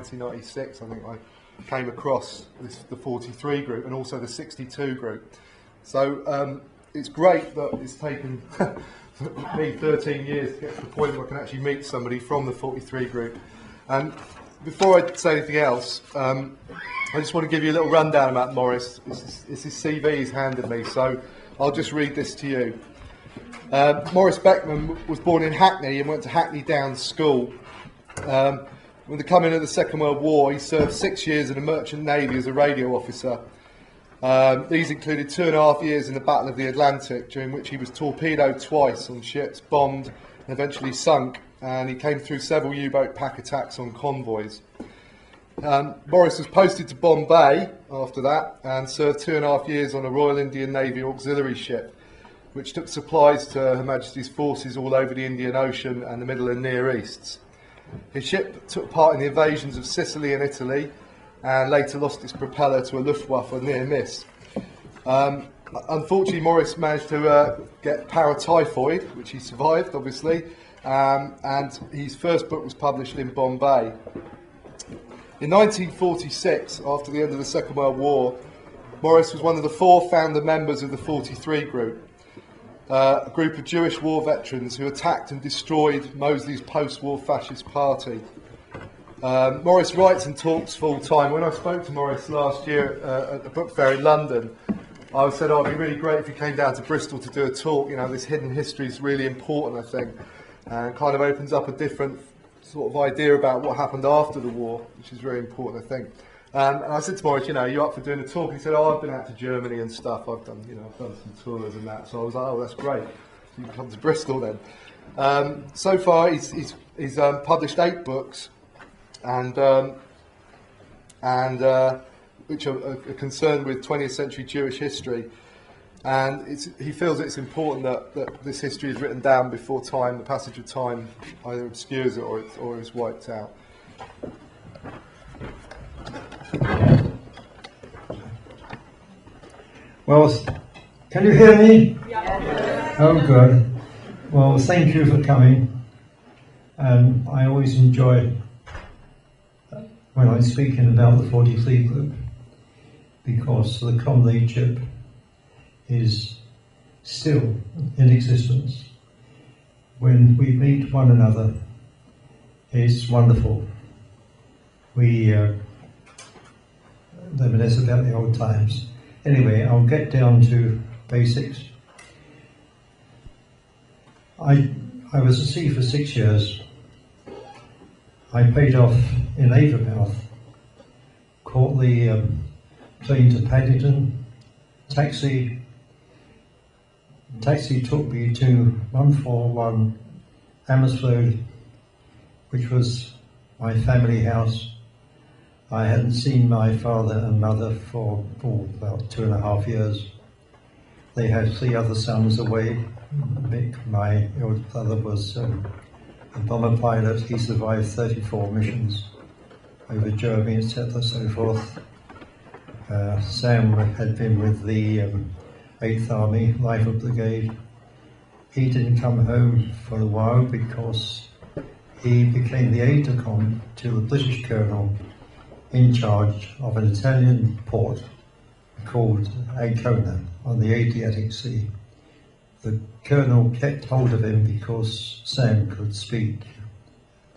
1996, I think I came across the 43 group and also the 62 group. So it's great that it's taken me 13 years to get to the point where I can actually meet somebody from the 43 group. And before I say anything else, I just want to give you a little rundown about Maurice. It's his CV he's handed me, so I'll just read this to you. Maurice Beckman was born in Hackney and went to Hackney Downs School. With the coming of the Second World War, he served 6 years in the Merchant Navy as a radio officer. These included 2.5 years in the Battle of the Atlantic, during which he was torpedoed twice on ships, bombed and eventually sunk, and he came through several U-boat pack attacks on convoys. Maurice was posted to Bombay after that and served 2.5 years on a Royal Indian Navy auxiliary ship, which took supplies to Her Majesty's forces all over the Indian Ocean and the Middle and Near Easts. His ship took part in the invasions of Sicily and Italy, and later lost its propeller to a Luftwaffe near miss. Unfortunately, Maurice managed to get paratyphoid, which he survived, obviously, and his first book was published in Bombay. In 1946, after the end of the Second World War, Maurice was one of the 4 founder members of the 43 group, a group of Jewish war veterans who attacked and destroyed Mosley's post-war fascist party. Maurice writes and talks full-time. When I spoke to Maurice last year at the book fair in London, I said, oh, it'd be really great if you came down to Bristol to do a talk. You know, this hidden history is really important, I think, and kind of opens up a different sort of idea about what happened after the war, which is very important, I think. And I said to Maurice, you know, are you up for doing a talk? He said, oh, I've been out to Germany and stuff. I've done some tours and that. So I was like, oh, that's great. So you can come to Bristol then. So far, he's published 8 books, and which are concerned with 20th century Jewish history. And he feels it's important that this history is written down before time, the passage of time either obscures it or is wiped out. Well, can you hear me? Yeah. Oh, good. Well, thank you for coming. I always enjoy when I'm speaking about the 43 group, because the comradeship is still in existence. When we meet one another, it's wonderful. We reminisce about the old times. Anyway, I'll get down to basics. I was at sea for 6 years. I paid off in Avonmouth, caught the plane to Paddington, taxi took me to 141 Ammersfold, which was my family house. I hadn't seen my father and mother for about 2.5 years. They had 3 other sons away. Mick, my older brother, was a bomber pilot. He survived 34 missions over Germany, etc., so forth. Sam had been with the 8th Army Rifle Brigade. He didn't come home for a while because he became the aide-de-camp to the British colonel in charge of an Italian port called Ancona on the Adriatic Sea. The colonel kept hold of him because Sam could speak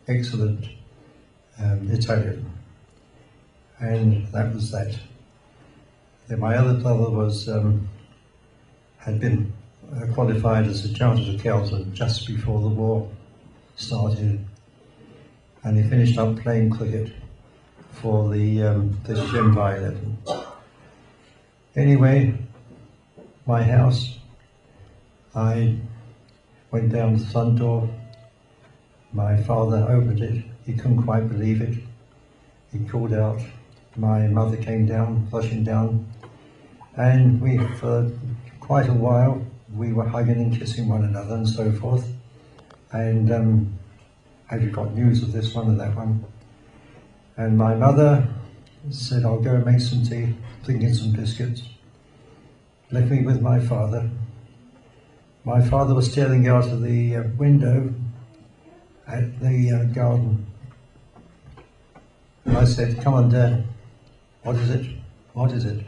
excellent Italian, and that was that. Then my other brother was had been qualified as a chartered accountant just before the war started, and he finished up playing cricket for the British Empire 11. Anyway, my house, I went down the front door. My father opened it. He couldn't quite believe it. He called out. My mother came down, rushing down, and we, for quite a while, we were hugging and kissing one another and so forth. And have you got news of this one or that one? And my mother said, I'll go and make some tea, bring in some biscuits. Left me with my father. My father was staring out of the window at the garden. And I said, "Come on, Dad, what is it? What is it?"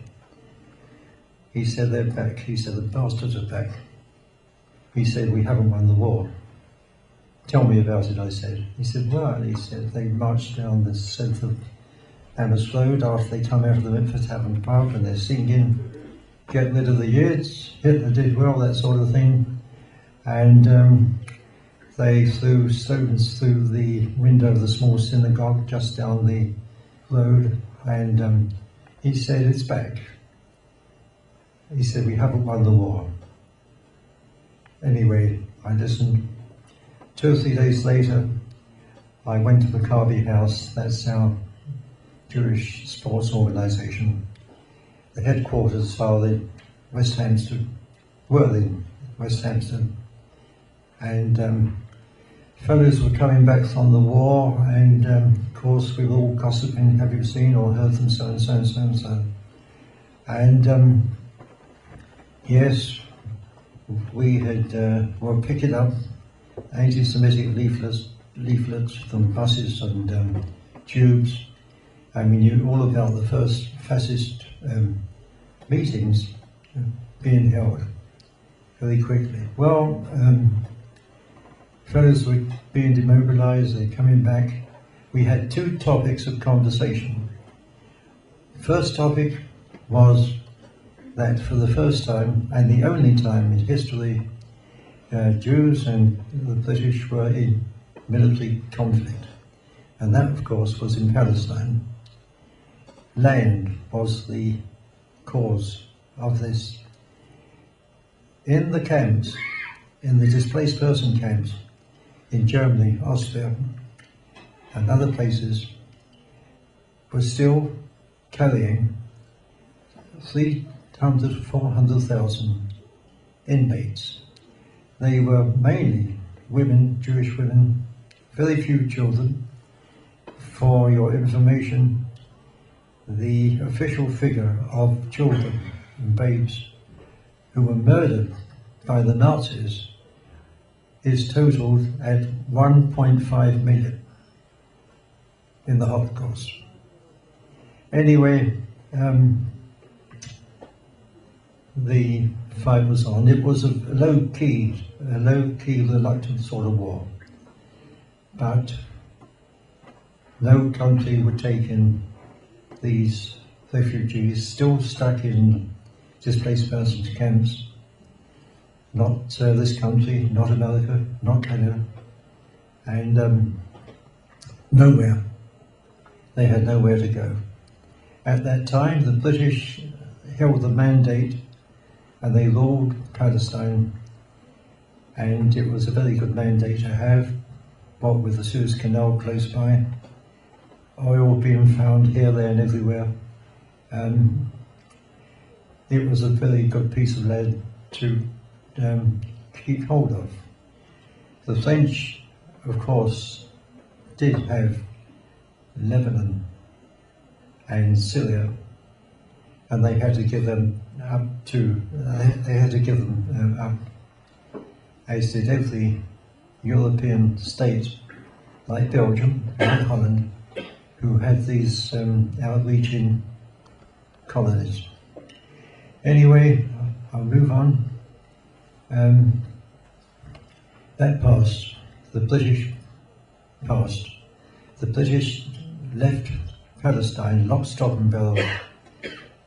He said, "They're back." He said, "The bastards are back." He said, "We haven't won the war." "Tell me about it," I said. He said, "Well," he said, "they marched down the south of Amherst Road after they come out of the Memphis Tavern Pub and they're singing, 'Get rid of the Yids, Hitler did well,' that sort of thing. And they threw stones through the window of the small synagogue just down the road, and he said, 'It's back.' He said, 'We haven't won the war.' Anyway, I listened. 2 or 3 days later, I went to the Maccabi House. That's our Jewish sports organisation. The headquarters are in West Hampstead, Worthing, West Hampstead. And fellows were coming back from the war, and of course we were all gossiping, "Have you seen or heard from so and so and so and so?" And yes, we had were picking up anti-Semitic leaflets from buses and tubes, and we knew all about the first fascist meetings being held very quickly. Well, fellows were being demobilised, they're coming back. We had 2 topics of conversation. The first topic was that for the first time, and the only time in history, Jews and the British were in military conflict. And that, of course, was in Palestine. Land was the cause of this. In the camps, in the displaced person camps, in Germany, Austria, and other places, were still carrying 300,000 to 400,000 inmates. They were mainly women, Jewish women, very few children. For your information, the official figure of children and babes who were murdered by the Nazis is totaled at 1.5 million in the Holocaust. Anyway, the fight was on. It was a low-key, reluctant sort of war. But no country would take in these refugees still stuck in displaced persons camps. Not this country, not America, not Canada, and nowhere. They had nowhere to go. At that time, the British held the mandate and they ruled Palestine, and it was a very good mandate to have, what with the Suez Canal close by, oil being found here, there and everywhere. It was a very good piece of land to keep hold of. The French, of course, did have Lebanon and Syria, and they had to give them up to, as did every European state, like Belgium and Holland, who had these outreaching colonies. Anyway, I'll move on. That passed. The British passed. The British left Palestine lock, stock and barrel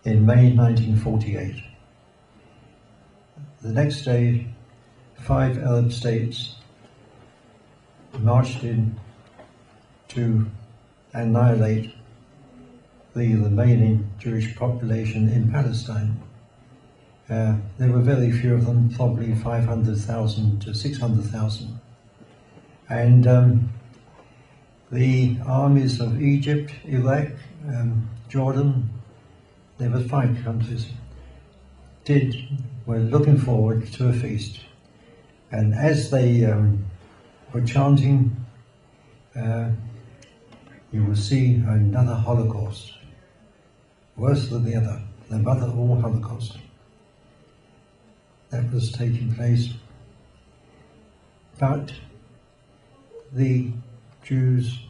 in May 1948. The next day, 5 Arab states marched in to annihilate the remaining Jewish population in Palestine. There were very few of them, probably 500,000 to 600,000. And the armies of Egypt, Iraq, Jordan, there were 5 countries, were looking forward to a feast. And as they were chanting, you will see another Holocaust, worse than the other, the mother of all Holocaust. That was taking place. But the Jews,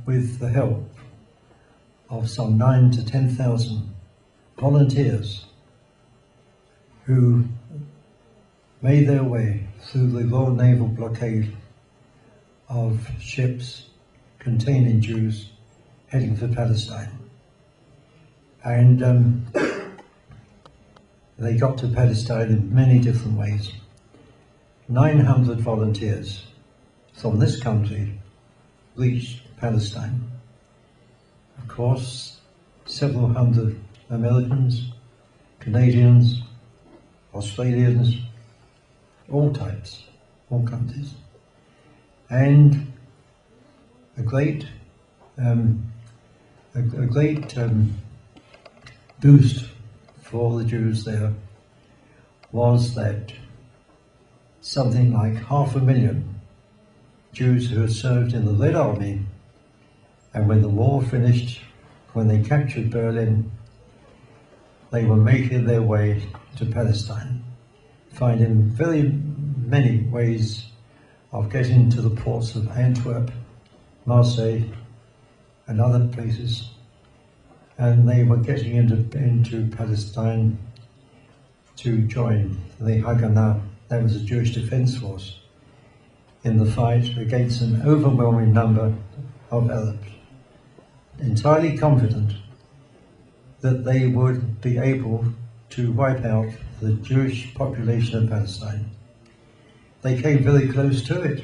with the help of some 9,000 to 10,000 volunteers who made their way through the Royal Naval blockade of ships containing Jews heading for Palestine. And they got to Palestine in many different ways. 900 volunteers from this country reached Palestine. Of course, several hundred Americans, Canadians, Australians, all types, all countries, and a great boost for all the Jews there was that something like 500,000 Jews who had served in the Red Army, and when the war finished, when they captured Berlin, they were making their way to Palestine, finding very many ways of getting to the ports of Antwerp, Marseille, and other places. And they were getting into Palestine to join the Haganah, that was a Jewish defense force, in the fight against an overwhelming number of Arabs, entirely confident that they would be able to wipe out the Jewish population of Palestine. They came very close to it,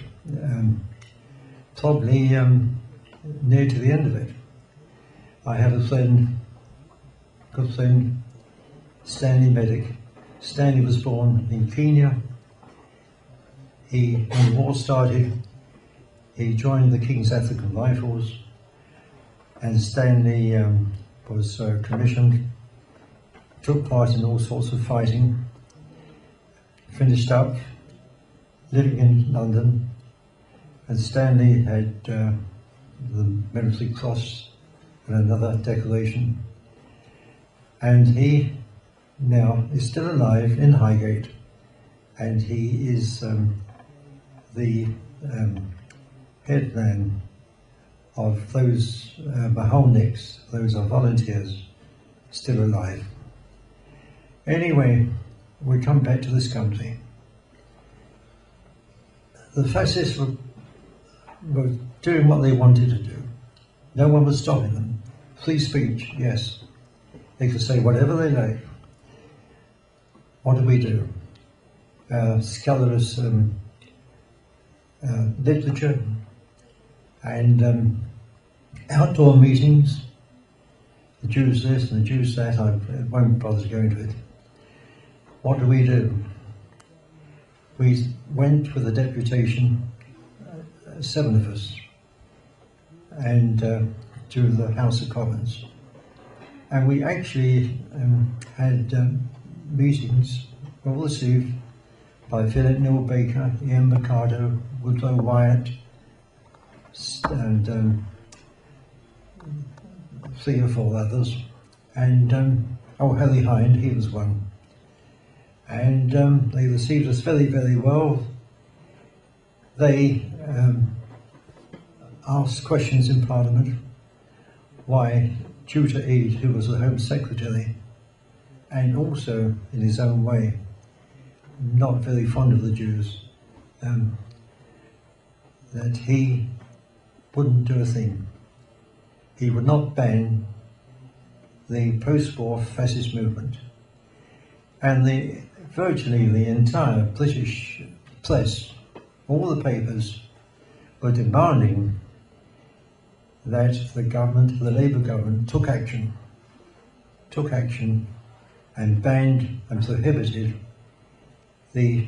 probably near to the end of it. I have a friend, good friend, Stanley Medic. Stanley was born in Kenya. When the war started, he joined the King's African Rifles, and Stanley was commissioned, took part in all sorts of fighting, finished up living in London, and Stanley had the Military Cross and another decoration, and he now is still alive in Highgate, and he is the head man of those Maholniks, those are volunteers still alive. Anyway, we come back to this country. The fascists were doing what they wanted to do. No one was stopping them. Free speech, yes. They could say whatever they like. What do? Scurrilous literature and outdoor meetings. The Jews this and the Jews that. I won't bother to go into it. What do? We went with a deputation, 7 of us, and to the House of Commons. And we actually had meetings, all received by Philip Neal Baker, Ian Mercado, Woodrow Wyatt, and 3 or 4 others, and Harry Hind, he was one. And they received us very, very well. They asked questions in Parliament why Tutor Eade, who was the Home Secretary, and also in his own way not very fond of the Jews, that he wouldn't do a thing. He would not ban the post-war fascist movement. And virtually the entire British press, all the papers, were demanding that the government, the Labour government, took action and banned and prohibited the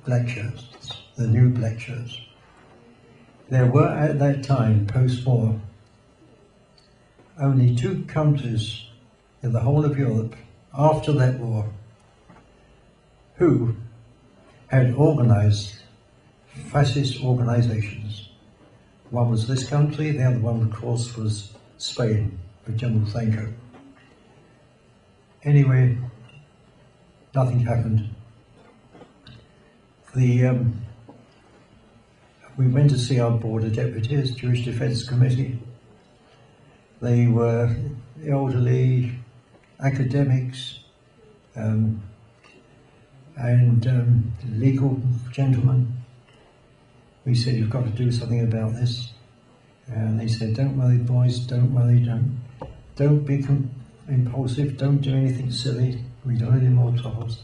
black shirts, the new black shirts. There were at that time, post-war, only 2 countries in the whole of Europe after that war who had organized fascist organizations. One was this country, the other one, of course, was Spain, with General Franco. Anyway, nothing happened. We went to see our Board of Deputies, Jewish Defence Committee. They were elderly, academics, and legal gentlemen. We said, you've got to do something about this. And they said, don't worry, boys, don't worry, don't be impulsive, don't do anything silly, we don't have any more troubles.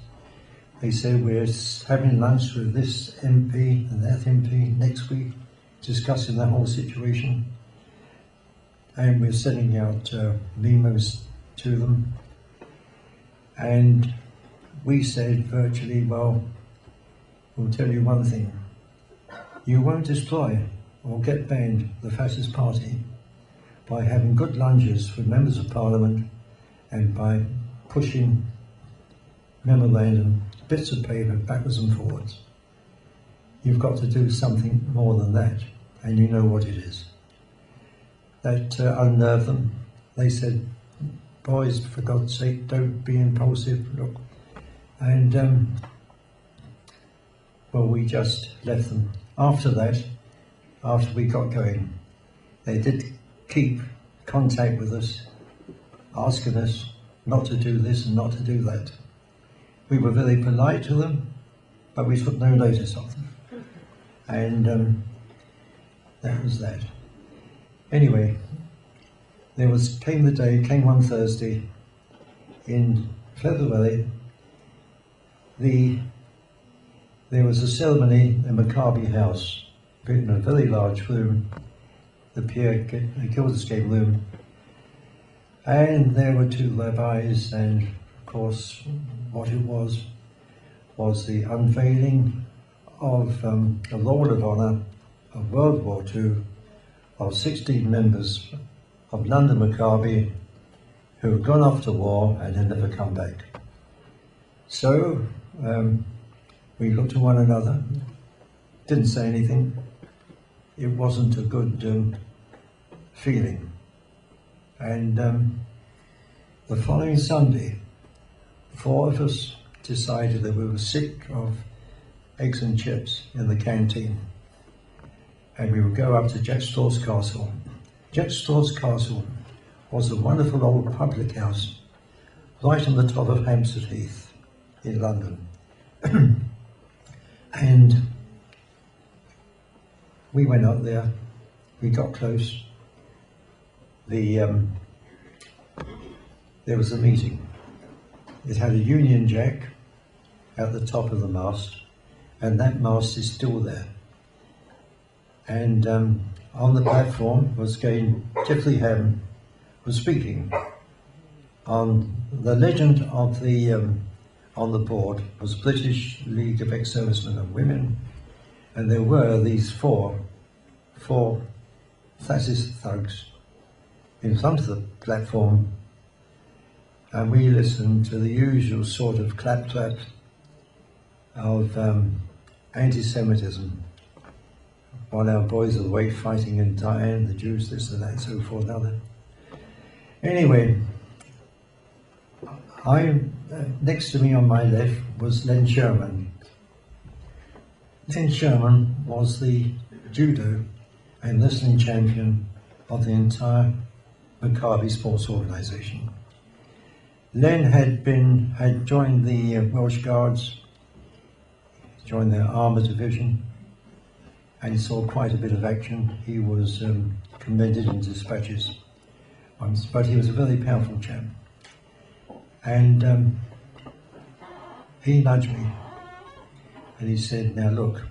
They said, we're having lunch with this MP and that MP next week, discussing the whole situation. And we're sending out memos to them. And we said virtually, well, we'll tell you one thing. You won't destroy or get banned the fascist party by having good lunges with members of parliament and by pushing memorandum, bits of paper backwards and forwards. You've got to do something more than that, and you know what it is. That unnerved them. They said, boys, for God's sake, don't be impulsive, look. And, well, we just left them. After that, after we got going, they did keep contact with us, asking us not to do this and not to do that. We were very polite to them, but we took no notice of them. And that was that. Anyway, came one Thursday in February. There was a ceremony in Maccabi House, in a very large room, the Pierre Gildersgate room, and there were two rabbis, and of course what it was the unveiling of a Lord of Honour of World War II of 16 members of London Maccabi who had gone off to war and had never come back. So we looked at one another, didn't say anything. It wasn't a good feeling. And the following Sunday, 4 of us decided that we were sick of eggs and chips in the canteen, and we would go up to Jack Straw's Castle. Jack Straw's Castle was a wonderful old public house right on the top of Hampstead Heath in London. And we went up there, we got close. There was a meeting. It had a Union Jack at the top of the mast, and that mast is still there. And on the platform Jeffrey Ham was speaking. On the legend of on the board was British League of Ex-Servicemen and Women, and there were these four fascist thugs in front of the platform, and we listened to the usual sort of clap-clap of anti-Semitism, while our boys are away fighting and dying, the Jews, this and that, and so forth, and other. Anyway, next to me on my left was Len Sherman. Len Sherman was the judo and wrestling champion of the entire Maccabi sports organisation. Len had joined the Welsh Guards, joined their armour division, and he saw quite a bit of action. He was commended in dispatches, but he was a very powerful chap. And he nudged me, and he said, now look,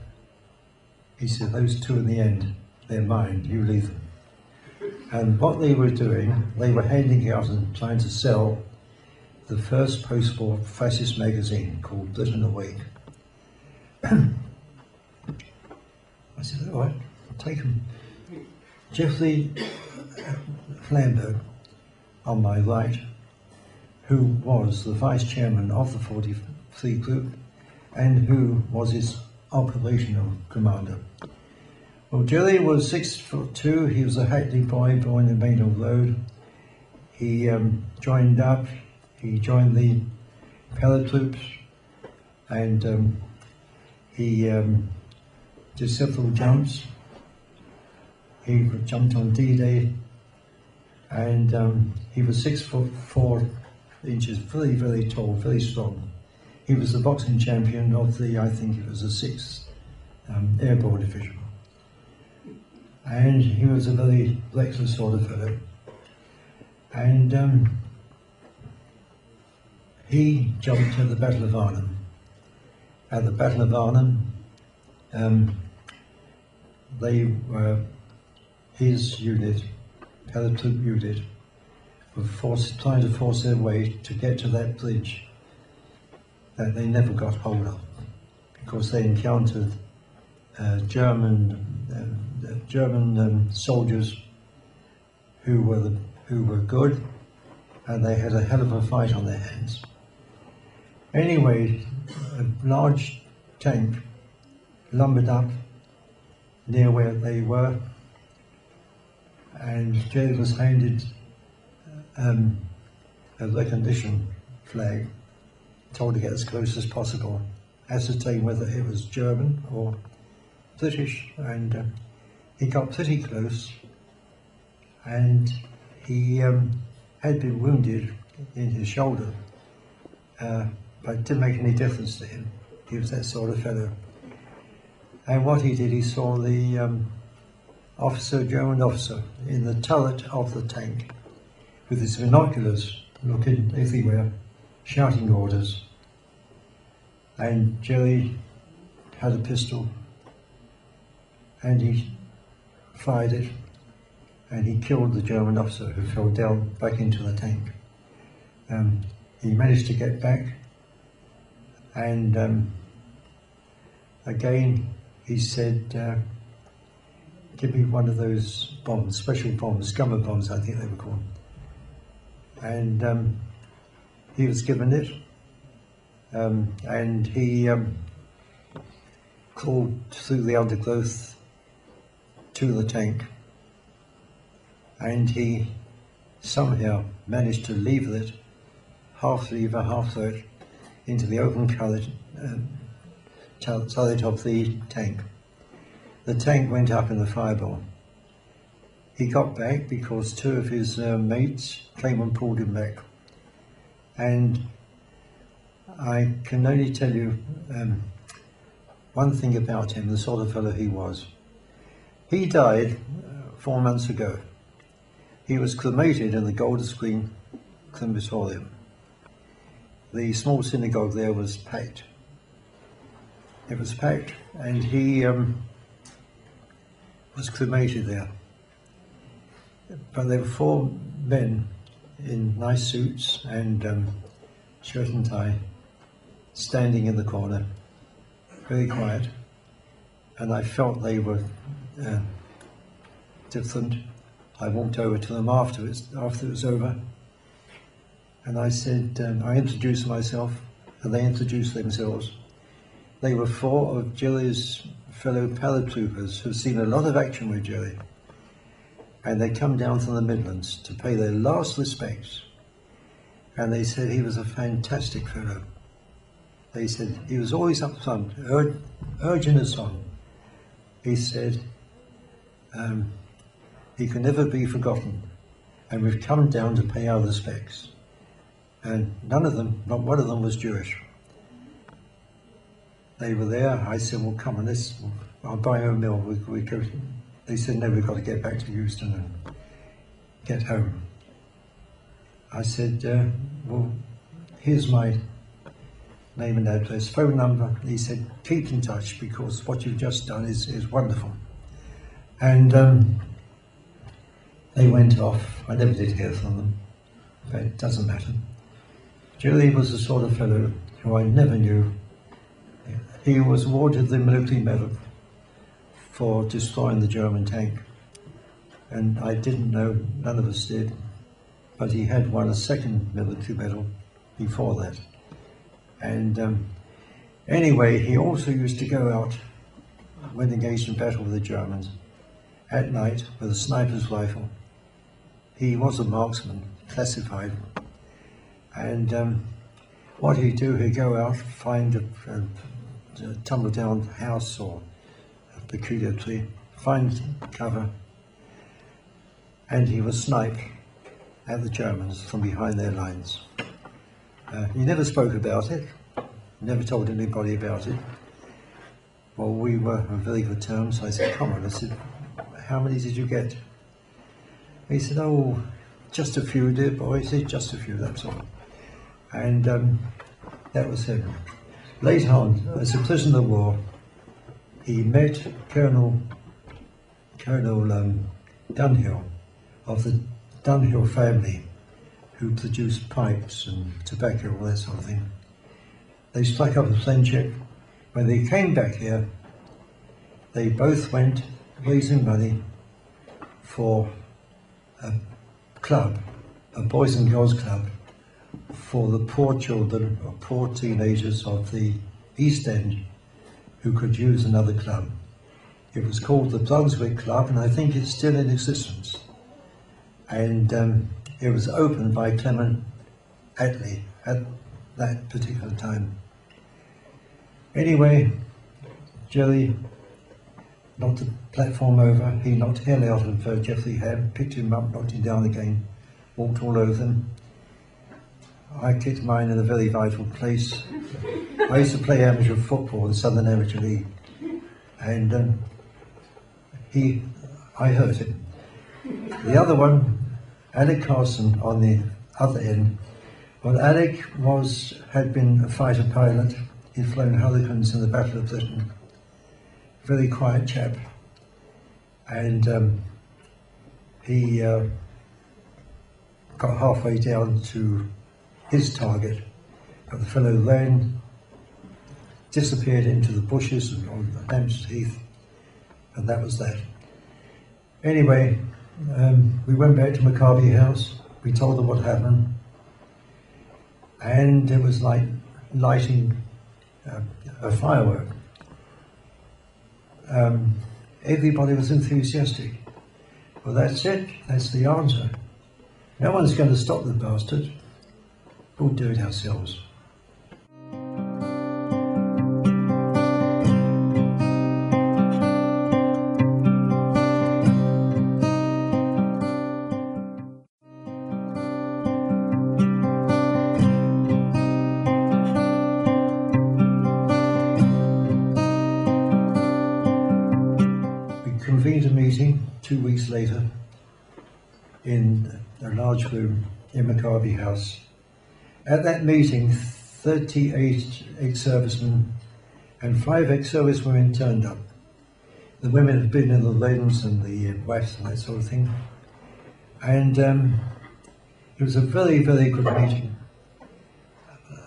he said, those two in the end, they're mine, you leave them. And what they were doing, they were handing out and trying to sell the first post-war fascist magazine called Britain Awake. I said, all right, take them. Jeffrey Flamberg, on my right, who was the vice chairman of the 43 group and who was its operational commander. Well, Jerry was 6'2", he was a Hackney boy born in Maynard Road. He joined up, he joined the paratroops, and he did several jumps. He jumped on D-Day, and he was 6'4", very, very tall, very strong. He was the boxing champion of the, I think it was the 6th Airborne Division. And he was a very reckless sort of fellow. And he jumped at the Battle of Arnhem. At the Battle of Arnhem, they were, his unit, paratroop unit, were trying to force their way to get to that bridge that they never got hold of, because they encountered German soldiers who were good, and they had a hell of a fight on their hands. Anyway, a large tank lumbered up near where they were, and Jerry was handed a recognition flag, told to get as close as possible, ascertain whether it was German or British, and he got pretty close, and he had been wounded in his shoulder, but it didn't make any difference to him. He was that sort of fellow. And what he did, he saw the German officer, in the turret of the tank, with his binoculars looking everywhere, shouting orders. And Jerry had a pistol, and he fired it, and he killed the German officer, who fell down back into the tank. He managed to get back, and again he said, give me one of those bombs, special bombs, scummer bombs I think they were called. And he was given it, and he crawled through the undergrowth to the tank, and he somehow managed to lever it, half lever, half throw it, into the open turret of the tank. The tank went up in the fireball. He got back because two of his mates came and pulled him back. And I can only tell you one thing about him, the sort of fellow he was. He died 4 months ago. He was cremated in the Golders Green crematorium. The small synagogue there was packed. It was packed, and he was cremated there. But there were 4 men in nice suits and shirt and tie, standing in the corner, very quiet. And I felt they were different. I walked over to them after it was over, and I said, I introduced myself, and they introduced themselves. They were 4 of Jerry's fellow paratroopers who've seen a lot of action with Jerry, and they come down from the Midlands to pay their last respects. And they said he was a fantastic fellow. They said he was always up front, urging us on. He said he could never be forgotten, and we've come down to pay our respects. And none of them, not one of them, was Jewish. They were there. I said, well, come on, I'll buy you a meal. We go. They said, no, we've got to get back to Houston and get home. I said, well, here's my name and address, phone number. He said, keep in touch, because what you've just done is wonderful. And they went off. I never did hear from them, but it doesn't matter. Jerry was the sort of fellow who I never knew. He was awarded the military medal for destroying the German tank, and I didn't know, none of us did, but he had won a second military medal before that. And anyway, he also used to go out when engaged in battle with the Germans at night with a sniper's rifle. He was a marksman, classified, and what he'd do, he'd go out, find a tumble down house or a peculiar tree, find cover, and he would snipe at the Germans from behind their lines. He never spoke about it, never told anybody about it. Well, we were on very good terms. I said, come on, I said, how many did you get? He said, oh, just a few, dear boy. He said, just a few, that's all. And that was him. Later on, as a prisoner of war, he met Colonel Dunhill of the Dunhill family, who produced pipes and tobacco, all that sort of thing. They struck up a friendship. When they came back here, they both went raising money for a club, a boys and girls club, for the poor children or poor teenagers of the East End who could use another club. It was called the Brunswick Club, and I think it's still in existence. And it was opened by Clement Attlee at that particular time. Anyway, Jerry knocked the platform over. He knocked hell out of Geoffrey Ham, picked him up, knocked him down again, walked all over them. I kicked mine in a very vital place. I used to play amateur football in the Southern Amateur League, and I hurt him. The other one, Alec Carson, on the other end. Well, Alec had been a fighter pilot. He'd flown Hurricanes in the Battle of Britain. Very quiet chap, and he got halfway down to his target, but the fellow ran, disappeared into the bushes and on Hampstead Heath, and that was that. Anyway, we went back to Maccabi House. We told them what happened, and it was like lighting a firework. Everybody was enthusiastic. Well, that's it. That's the answer. No one's going to stop the bastard. We'll do it ourselves. Convened a meeting 2 weeks later in a large room in Maccabi House. At that meeting, 38 ex-servicemen and 5 ex-service women turned up. The women had been in the Lens and the wives and that sort of thing. And it was a very, very good meeting.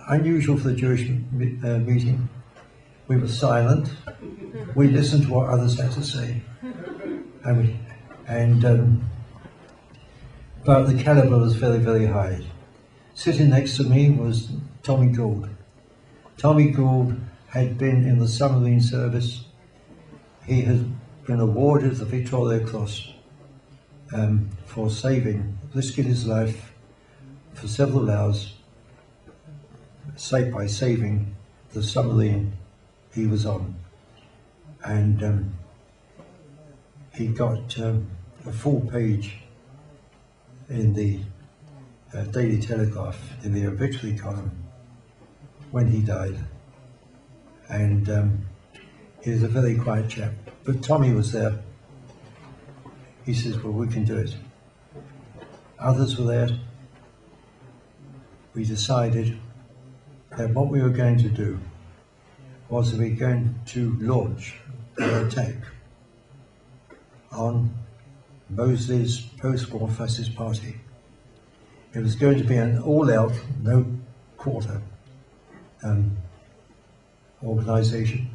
Unusual for the Jewish meeting. We were silent. We listened to what others had to say. But the caliber was very, very high. Sitting next to me was Tommy Gould. Tommy Gould had been in the submarine service. He had been awarded the Victoria Cross for risking his life for several hours by saving the submarine he was on. And he got a full page in the Daily Telegraph, in the obituary column, when he died. And he was a very quiet chap. But Tommy was there. He says, well, we can do it. Others were there. We decided that what we were going to do was we were going to launch an attack on Mosley's post-war fascist party. It was going to be an all-out, no quarter organisation,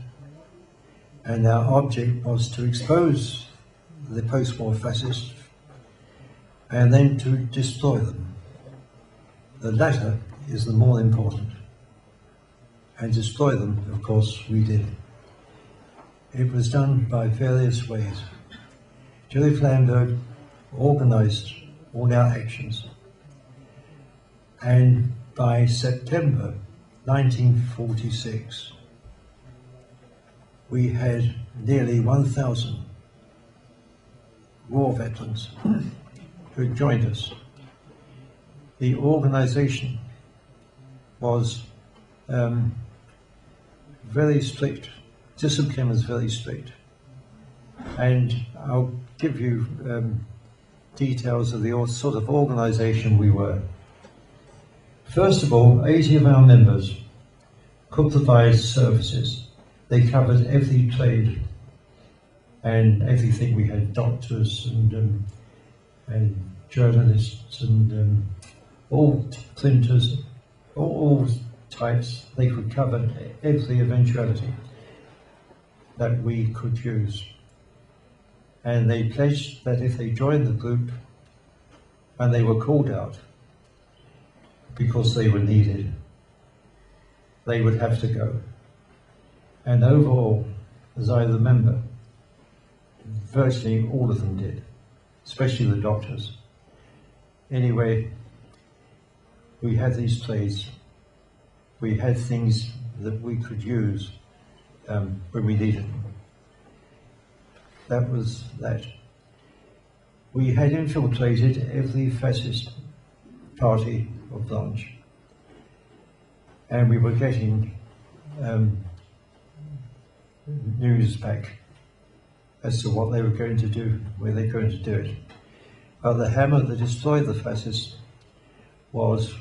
and our object was to expose the post-war fascists and then to destroy them. The latter is the more important, and destroy them, of course, we did. It was done by various ways. Jerry Flamberg organised all our actions, and by September 1946 we had nearly 1,000 war veterans who had joined us. The organisation was very strict. Discipline was very strict. And I'll give you details of the sort of organisation we were. First of all, 80 of our members could provide services. They covered every trade and everything. We had doctors and journalists and all printers, all types. They could cover every eventuality that we could use. And they pledged that if they joined the group and they were called out because they were needed, they would have to go. And overall, as I remember, virtually all of them did, especially the doctors. Anyway, we had these trades. We had things that we could use when we needed them. That was that. We had infiltrated every fascist party or branch, and we were getting news back as to what they were going to do, where they were going to do it. But the hammer that destroyed the fascists was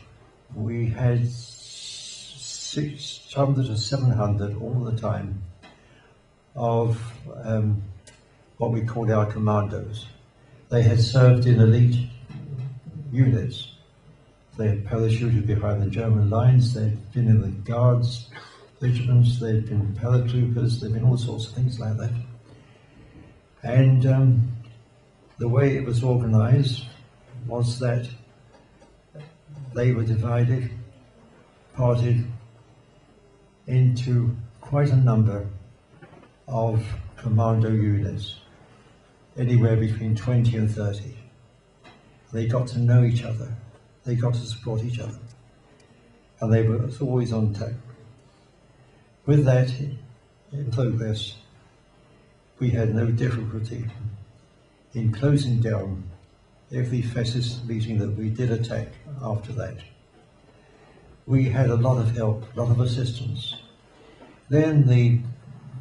we had 600 or 700 all the time of what we called our commandos. They had served in elite units. They had parachuted behind the German lines, they'd been in the guards regiments, they'd been paratroopers, they'd been all sorts of things like that. And the way it was organized was that they were divided, parted into quite a number of commando units, anywhere between 20 and 30. They got to know each other, they got to support each other, and they were always on tap. With that in progress, we had no difficulty in closing down every fascist meeting that we did attack after that. We had a lot of help, a lot of assistance. Then the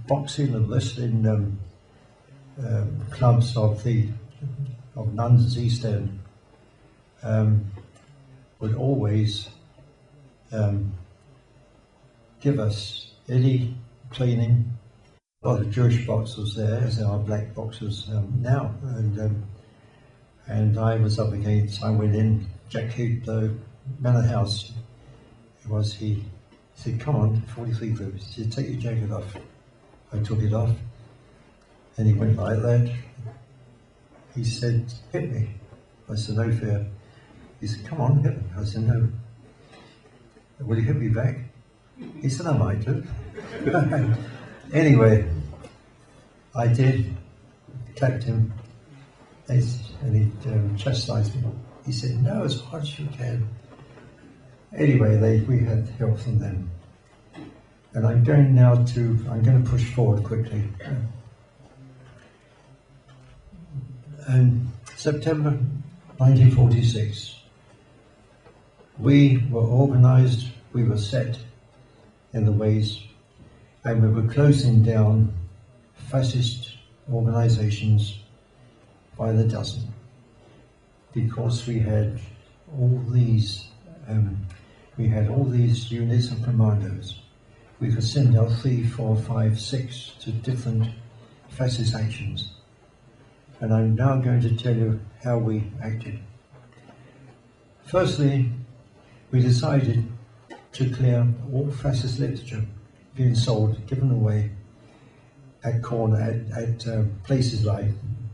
boxing and wrestling clubs of London's East End would always give us any training. A lot of Jewish boxers there, as there are black boxers now, and I was up against. I went in. Jack Heath, the Manor House, he said, "Come on, 43 groups." He said, "Take your jacket off." I took it off, and he went like that. He said, "Hit me." I said, "No fear." He said, "Come on, hit me." I said, "No." "Will you hit me back?" He said, "I might do." Anyway, I did, clapped him, and he chastised me. He said, "No, as hard as you can." Anyway, we had help from them. And I'm going to push forward quickly. In September 1946, we were organized, we were set in the ways, and we were closing down fascist organizations by the dozen, because we had all these units of commandos. We could send out 3, 4, 5, 6 to different fascist actions. And I'm now going to tell you how we acted. Firstly, we decided to clear all fascist literature being sold, given away at places like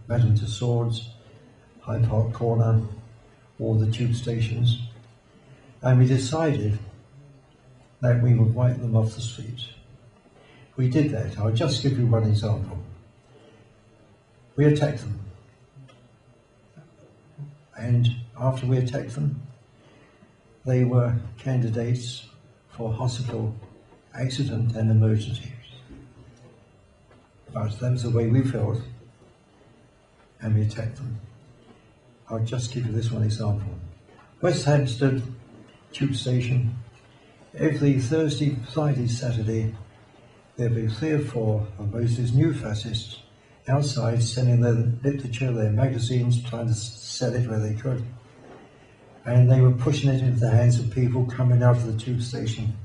Madame Tussauds, Hyde Park Corner, or the tube stations. And we decided that we would wipe them off the streets. We did that. I'll just give you one example. We attacked them. And after we attacked them, they were candidates for hospital accident and emergency. But that was the way we felt, and we attacked them. I'll just give you this one example. West Hampstead Tube Station, every Thursday, Friday, Saturday, there'd be 3 or 4 of these new fascists outside selling their literature, their magazines, trying to sell it where they could. And they were pushing it into the hands of people coming out of the tube station.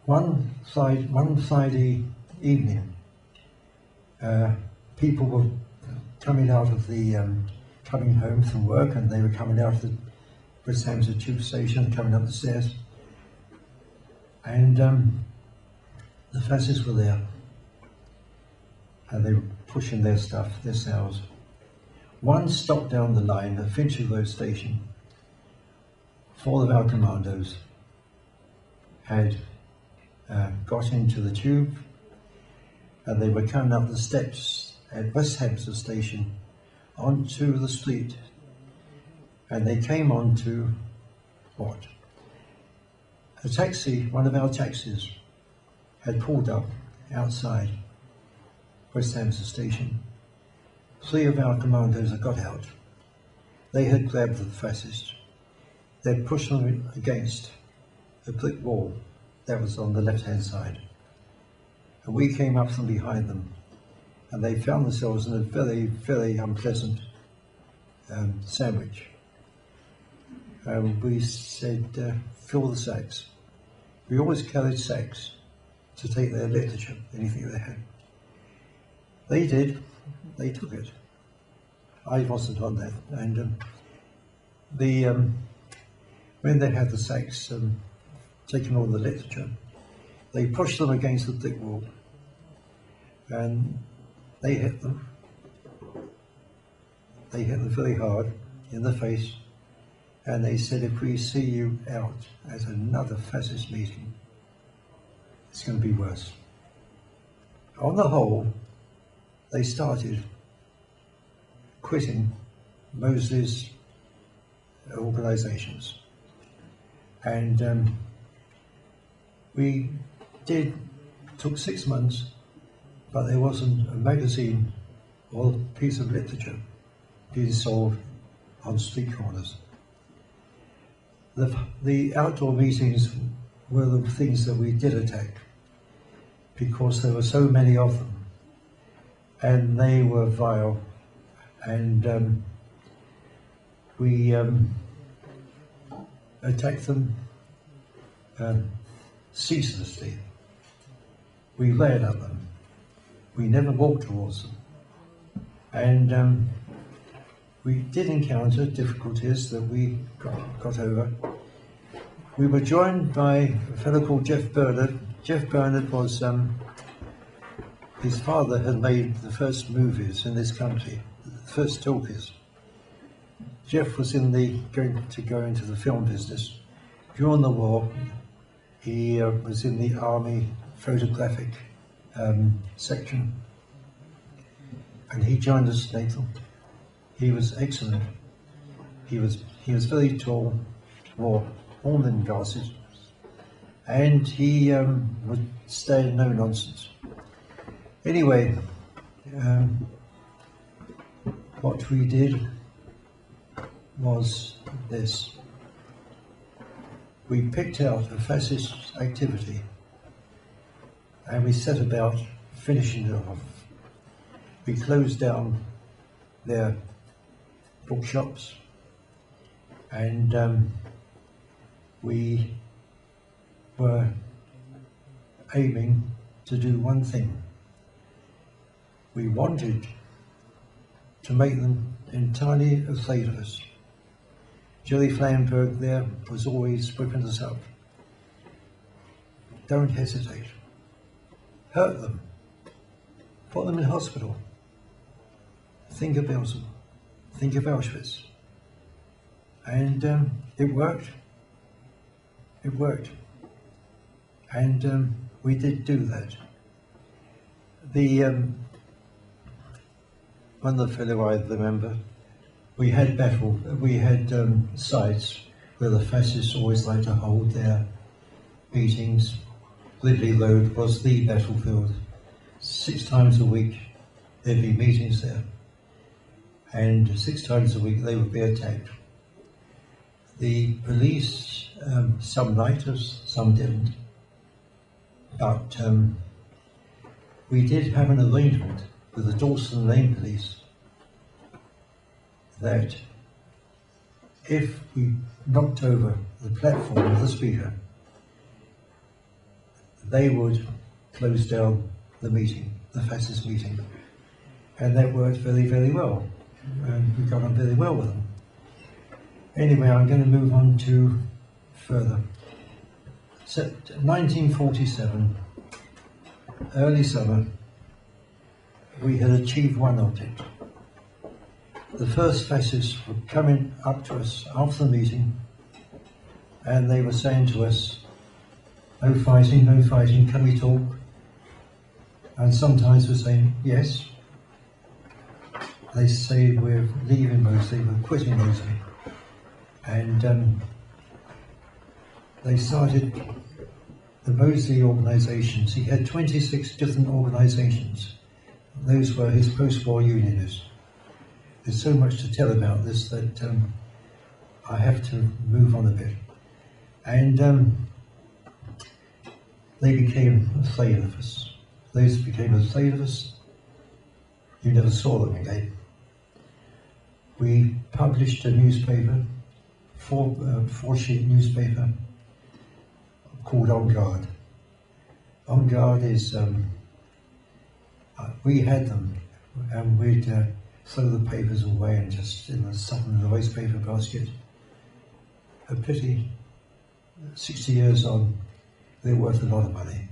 One Friday evening, people were coming home from work, and they were coming out of the West Hampstead tube station, coming up the stairs, and the fascists were there, and they were pushing their stuff, their sales. One stopped down the line at Finchley Road Station. 4 of our commandos had got into the tube, and they were coming up the steps at West Hampstead Station onto the street, and they came onto what? A taxi, one of our taxis, had pulled up outside West Hampstead Station. 3 of our commandos had got out. They had grabbed the fascists. They'd pushed them against a brick wall that was on the left-hand side. And we came up from behind them, and they found themselves in a very, very unpleasant sandwich. We said, fill the sacks. We always carried sacks to take their literature, anything they had. They did. They took it. I wasn't on that. And when they had the sacks taking all the literature, they pushed them against the brick wall, and they hit them. They hit them very hard in the face, and they said, if we see you out at another fascist meeting, it's going to be worse. On the whole, they started quitting Mosley's organisations, and we took 6 months, but there wasn't a magazine or a piece of literature being sold on street corners. The outdoor meetings were the things that we did attack, because there were so many of them, and they were vile, and we attacked them ceaselessly. We glared at them. We never walked towards them. And we did encounter difficulties that we got over. We were joined by a fellow called Jeff Bernard. Jeff Bernard was, his father had made the first movies in this country, the first talkies. Jeff was going to go into the film business. During the war, he was in the army photographic section, and he joined us, Nathan. He was excellent. He was very tall, wore horn glasses, and he would stay no nonsense. Anyway, what we did was this. We picked out a fascist activity, and we set about finishing it off. We closed down their bookshops, and we were aiming to do one thing. We wanted to make them entirely afraid of us. Jerry Flamberg there was always whipping us up. Don't hesitate. Hurt them. Put them in hospital. Think of Belgium. Think of Auschwitz. And it worked. It worked. And we did do that. One of the fellow I remember, we had sites where the fascists always like to hold their meetings. Ridley Road was the battlefield. 6 times a week there'd be meetings there. and 6 times a week they would be attacked. The police, some liked us, some didn't, but we did have an arrangement with the Dawson Lane police that if we knocked over the platform of the speaker, they would close down the meeting, the fascist meeting. And that worked very, very well. And we got on very well with them. Anyway, I'm going to move on to further. So, 1947, early summer, we had achieved one object. The first fascists were coming up to us after the meeting, and they were saying to us, no fighting, can we talk? And sometimes we're saying, yes. They say we're leaving Moseley, we're quitting Moseley. And they started the Moseley organisations. He had 26 different organisations. Those were his post-war unionists. There's so much to tell about this that I have to move on a bit. And they became afraid of us. Those who became afraid of us, you never saw them again. We published a newspaper, four-sheet newspaper called On Guard. On Guard is, we had them, and we'd throw the papers away and just something in the waste paper basket. A pity, 60 years on, they're worth a lot of money.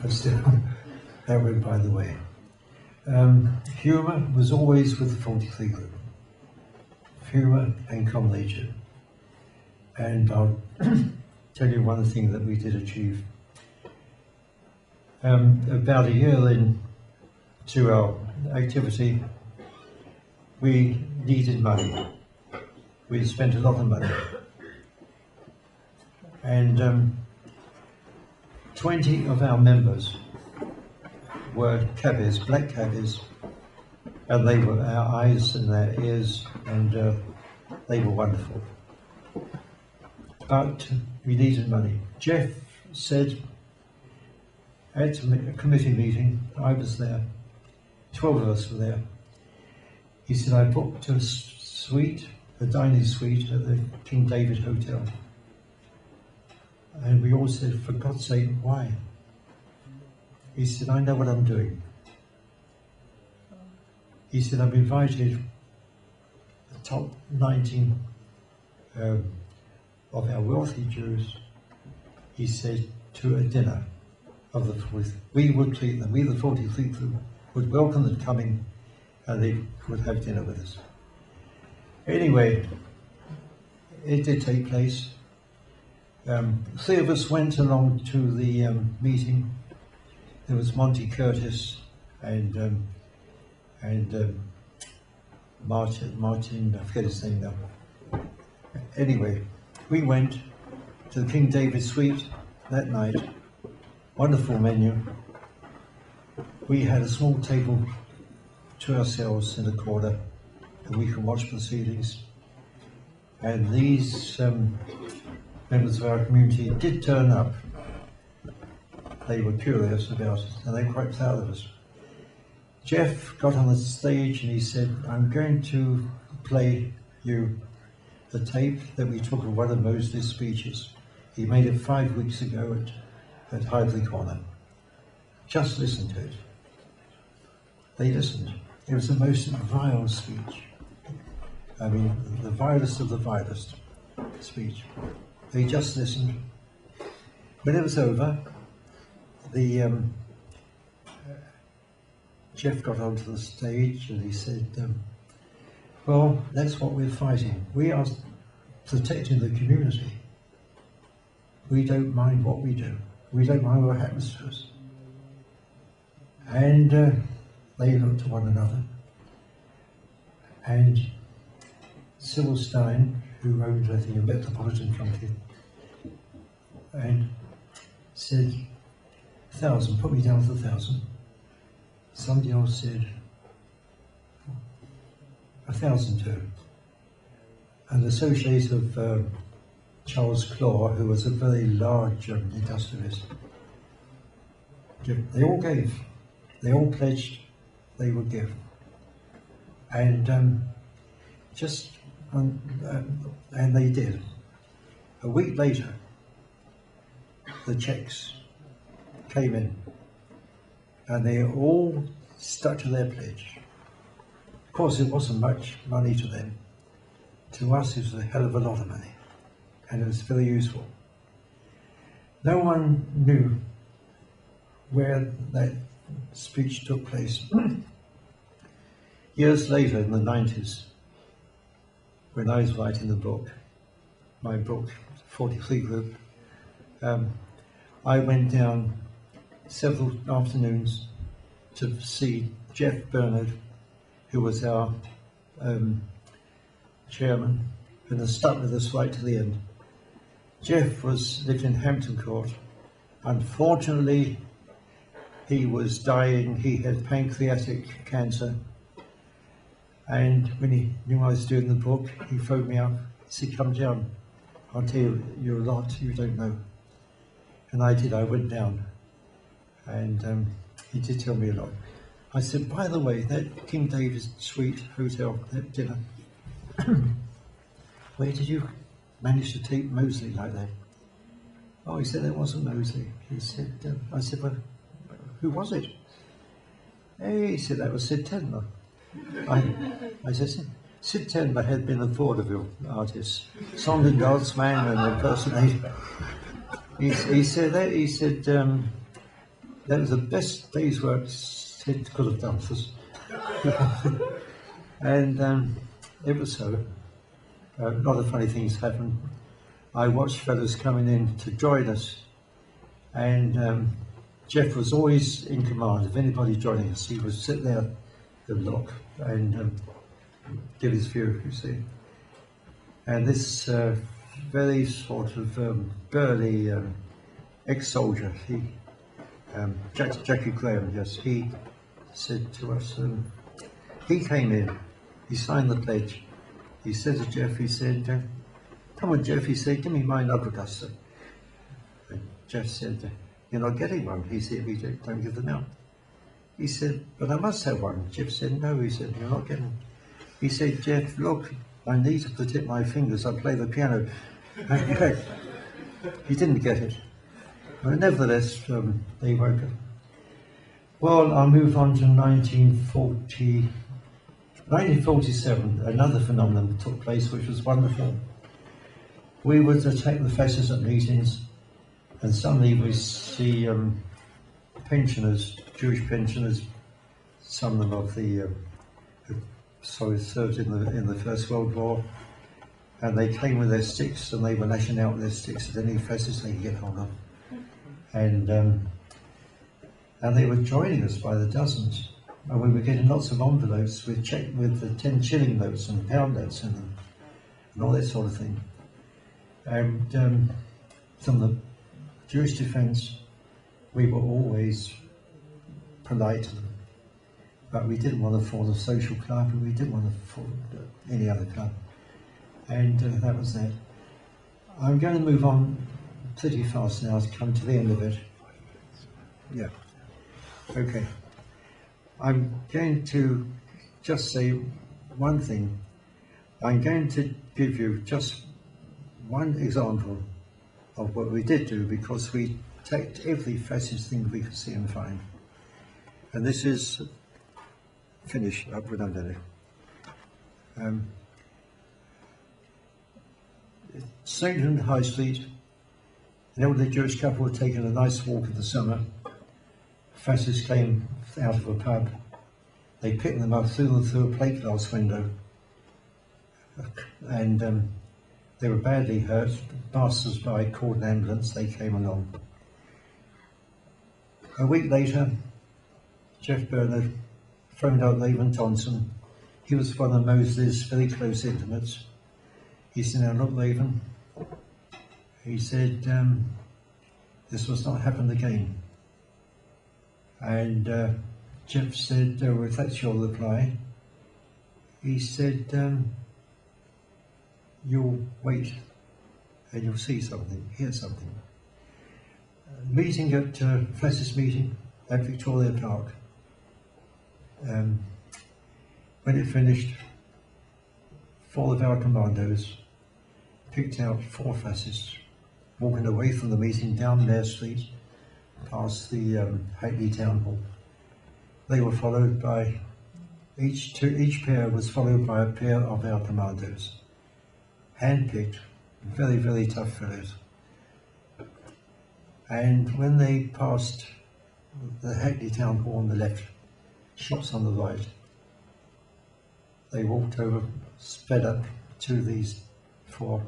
But still, that went by the way. Humour was always with the 43 group. Humour and comradeship. And I'll tell you one thing that we did achieve. About a year into our activity, we needed money. We had spent a lot of money. And 20 of our members were cabbies, black cabbies, and they were our eyes and their ears, and they were wonderful. But we needed money. Jeff said at a committee meeting, I was there, 12 of us were there. He said, I booked a suite, a dining suite at the King David Hotel. And we all said, for God's sake, why? He said, I know what I'm doing. He said, I've invited the top 19 of our wealthy Jews, he said, to a dinner of the 40th. We would treat them, we the 43 group would welcome them coming, and they would have dinner with us. Anyway, it did take place. 3 of us went along to the meeting. There was Monty Curtis and Martin, I forget his name now. Anyway, we went to the King David Suite that night. Wonderful menu. We had a small table to ourselves in the corner, and we could watch proceedings. And these members of our community did turn up. They were curious about it, and they were quite proud of us. Jeff got on the stage and he said, I'm going to play you the tape that we took of one of Moseley's speeches. He made it 5 weeks ago at Hydley Corner. Just listen to it. They listened. It was the most vile speech. I mean, the vilest of the vilest speech. They just listened. When it was over, Jeff got onto the stage and he said, well, that's what we're fighting. We are protecting the community. We don't mind what we do. We don't mind what happens to us. And they looked at one another. And Sybil Stein, who owned, I think, a Metropolitan Company, and said, 1,000, put me down for 1,000. Somebody else said, 1,002. An associate of Charles Claw, who was a very large industrialist. They all gave. They all pledged they would give. And and they did. A week later, the checks came in, and they all stuck to their pledge. Of course, it wasn't much money to them. To us, it was a hell of a lot of money, and it was very useful. No one knew where that speech took place. Years later, in the 90s, when I was writing the book, my book, 43 Group, I went down several afternoons to see Jeff Bernard, who was our chairman, and has stuck with us right to the end. Jeff lived in Hampton Court. Unfortunately, he was dying. He had pancreatic cancer. And when he knew I was doing the book, he phoned me up. He said, "Come down. I'll tell you a lot you don't know." And I did. I went down. And he did tell me a lot. I said, "By the way, that King David Suite Hotel, that dinner, where did you manage to take Mosley like that?" "Oh," he said, "that wasn't Mosley." He said, I said, "Well, who was it?" "Hey," he said, "that was Sid Tendler." I said, Sid Tendler had been a vaudeville artist, song and dance man and impersonator. He said that was the best day's work Sid could have done for us. And it was so. A lot of funny things happened. I watched fellows coming in to join us, and Jeff was always in command of anybody joining us. He would sit there at the lock and give his view, you see. And this very sort of burly ex-soldier, Jackie Graham, yes, he said to us, he came in, he signed the pledge. He said to Jeff, he said, "Come on, Jeff," he said, "give me my knuckle duster." And Jeff said, "You're not getting one." He said, "We don't give them out." He said, "But I must have one." Jeff said, "No," he said, "you're not getting one." He said, "Jeff, look, I need to protect my fingers. I play the piano." He didn't get it. But nevertheless, they woke up. Well, I'll move on to 1947, another phenomenon took place which was wonderful. We would attack the fascists at meetings, and suddenly we see pensioners, Jewish pensioners, some of them of the served in the First World War, and they came with their sticks and they were lashing out with their sticks at any fascists they could get hold of, and they were joining us by the dozens, and we were getting lots of envelopes with the 10 shilling notes and pound notes in them, and all that sort of thing. And from the Jewish defence, we were always polite to them, but we didn't want to form a social club, and we didn't want to form any other club. And that was that. I'm going to move on pretty fast now to come to the end of it. Yeah. Okay. I'm going to just say one thing. I'm going to give you just one example of what we did do, because we attacked every fascist thing we could see and find. And this is finished up with underneath. St. John High Street, an elderly Jewish couple were taking a nice walk in the summer. Fascists came out of a pub. They picked them up, threw them through a plate glass window, and they were badly hurt. Passers-by called an ambulance. They came along. A week later, Jeff Bernard phoned out Laban Thompson. He was one of Mosley's very close intimates. He said, "Now look, Laban," he said, "this must not happen again." And Jeff said, "Well, if that's your reply, he said, you'll wait and you'll see something, hear something. Meeting at Fascist meeting at Victoria Park. When it finished, 4 of our commandos picked out 4 fascists walking away from the meeting down Mare Street past the Hackney Town Hall. They were followed by, each pair was followed by a pair of our commandos, hand-picked, very, very tough fellows. And when they passed the Hackney Town Hall on the left, shops on the right, they walked over, sped up to these 4,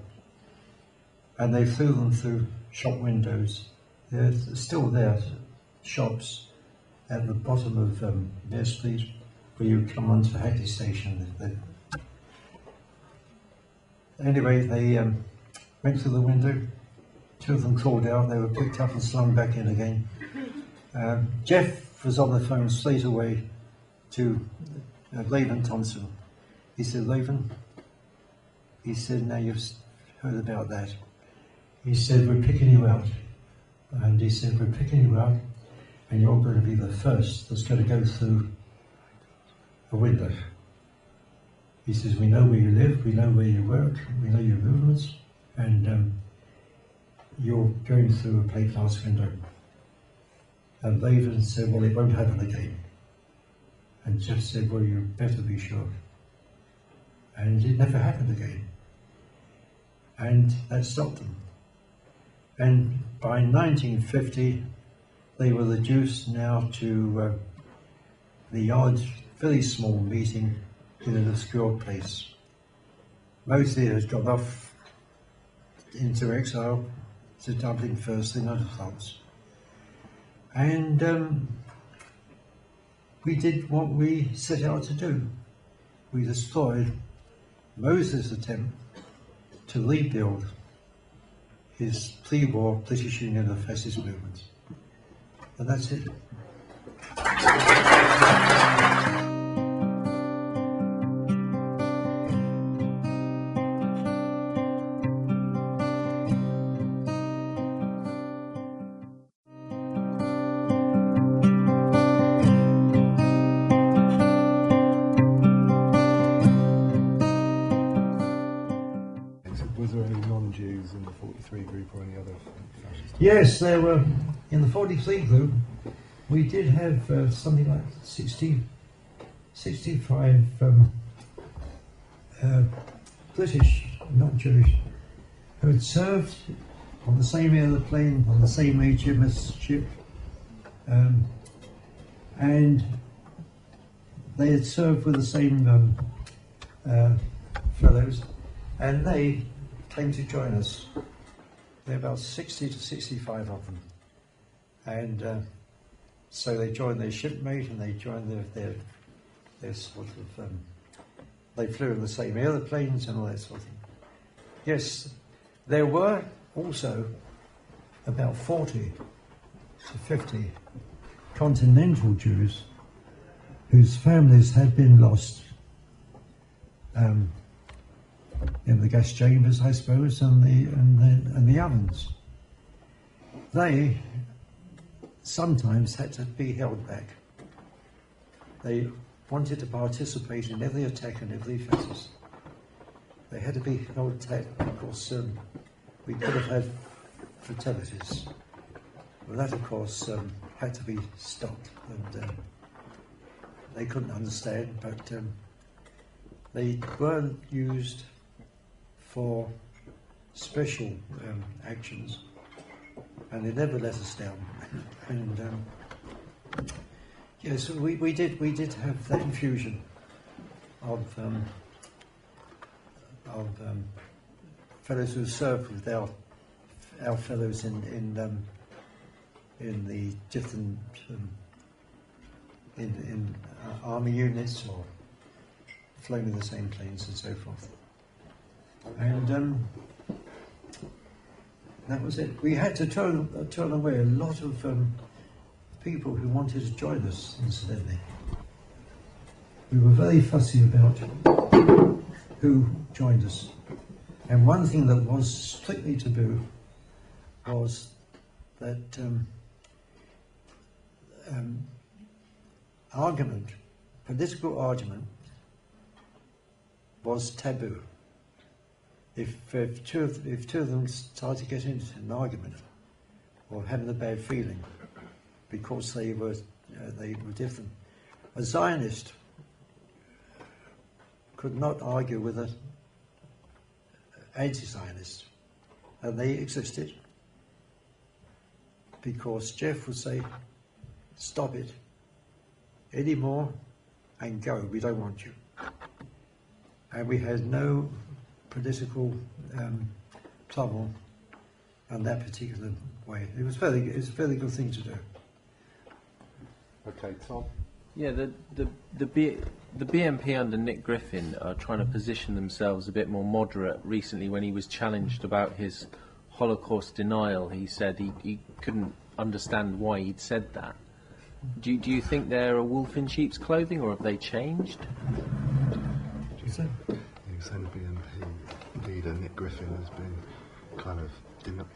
and they threw them through shop windows. They're still there, shops at the bottom of Mare Street, where you come onto Hackney Station. Anyway, they went through the window. 2 of them crawled out. They were picked up and slung back in again. Jeff was on the phone straight away to Laven Thompson. He said, Laven, he said, now you've heard about that. He said, we're picking you out. And he said, we're picking you out, and you're going to be the first that's going to go through a window. He says, we know where you live, we know where you work, we know your movements, and you're going through a plate glass window. And Laven said, well, it won't happen again. And Jeff said, well, you better be sure. And it never happened again. And that stopped them. And by 1950, they were reduced now to the odd, very small meeting in an obscure place. Mostly it has gone off into exile, to Dublin first, then to France. And we did what we set out to do. We destroyed Moses' attempt to rebuild his pre-war British Union of Fascist movement. And that's it. Was there any non-Jews in the 43 group or any other fascist? Yes, there were, in the 43 group, we did have something like 65 British, not Jewish, who had served on the same aeroplane, on the same HMS ship, and they had served with the same fellows, and they came to join us. There were about 60 to 65 of them, and so they joined their shipmate, and they joined their sort of, they flew in the same aeroplanes and all that sort of thing. Yes, there were also about 40 to 50 continental Jews whose families had been lost in the gas chambers, I suppose, and the ovens. They sometimes had to be held back. They wanted to participate in every attack and every fascist. They had to be held back because we could have had fatalities. Well, that, of course, had to be stopped, and they couldn't understand, but they weren't used for special actions, and they never let us down. And yes, we did have that infusion of fellows who served with our fellows in the different in army units or flown in the same planes and so forth. And that was it. We had to turn away a lot of people who wanted to join us, incidentally. we were very fussy about who joined us. And one thing that was strictly taboo was that political argument was taboo. If two of them started to get into an argument or having a bad feeling because they were different, a Zionist could not argue with an anti-Zionist, and they existed because Jeff would say, "Stop it anymore and go. We don't want you." And we had no political trouble in that particular way. It was a very good thing to do. Okay, Tom. Yeah, the BNP under Nick Griffin are trying to position themselves a bit more moderate. Recently, when he was challenged about his Holocaust denial, he said he couldn't understand why he'd said that. Do you think they're a wolf in sheep's clothing, or have they changed? He was saying the BNP leader, Nick Griffin, has been kind of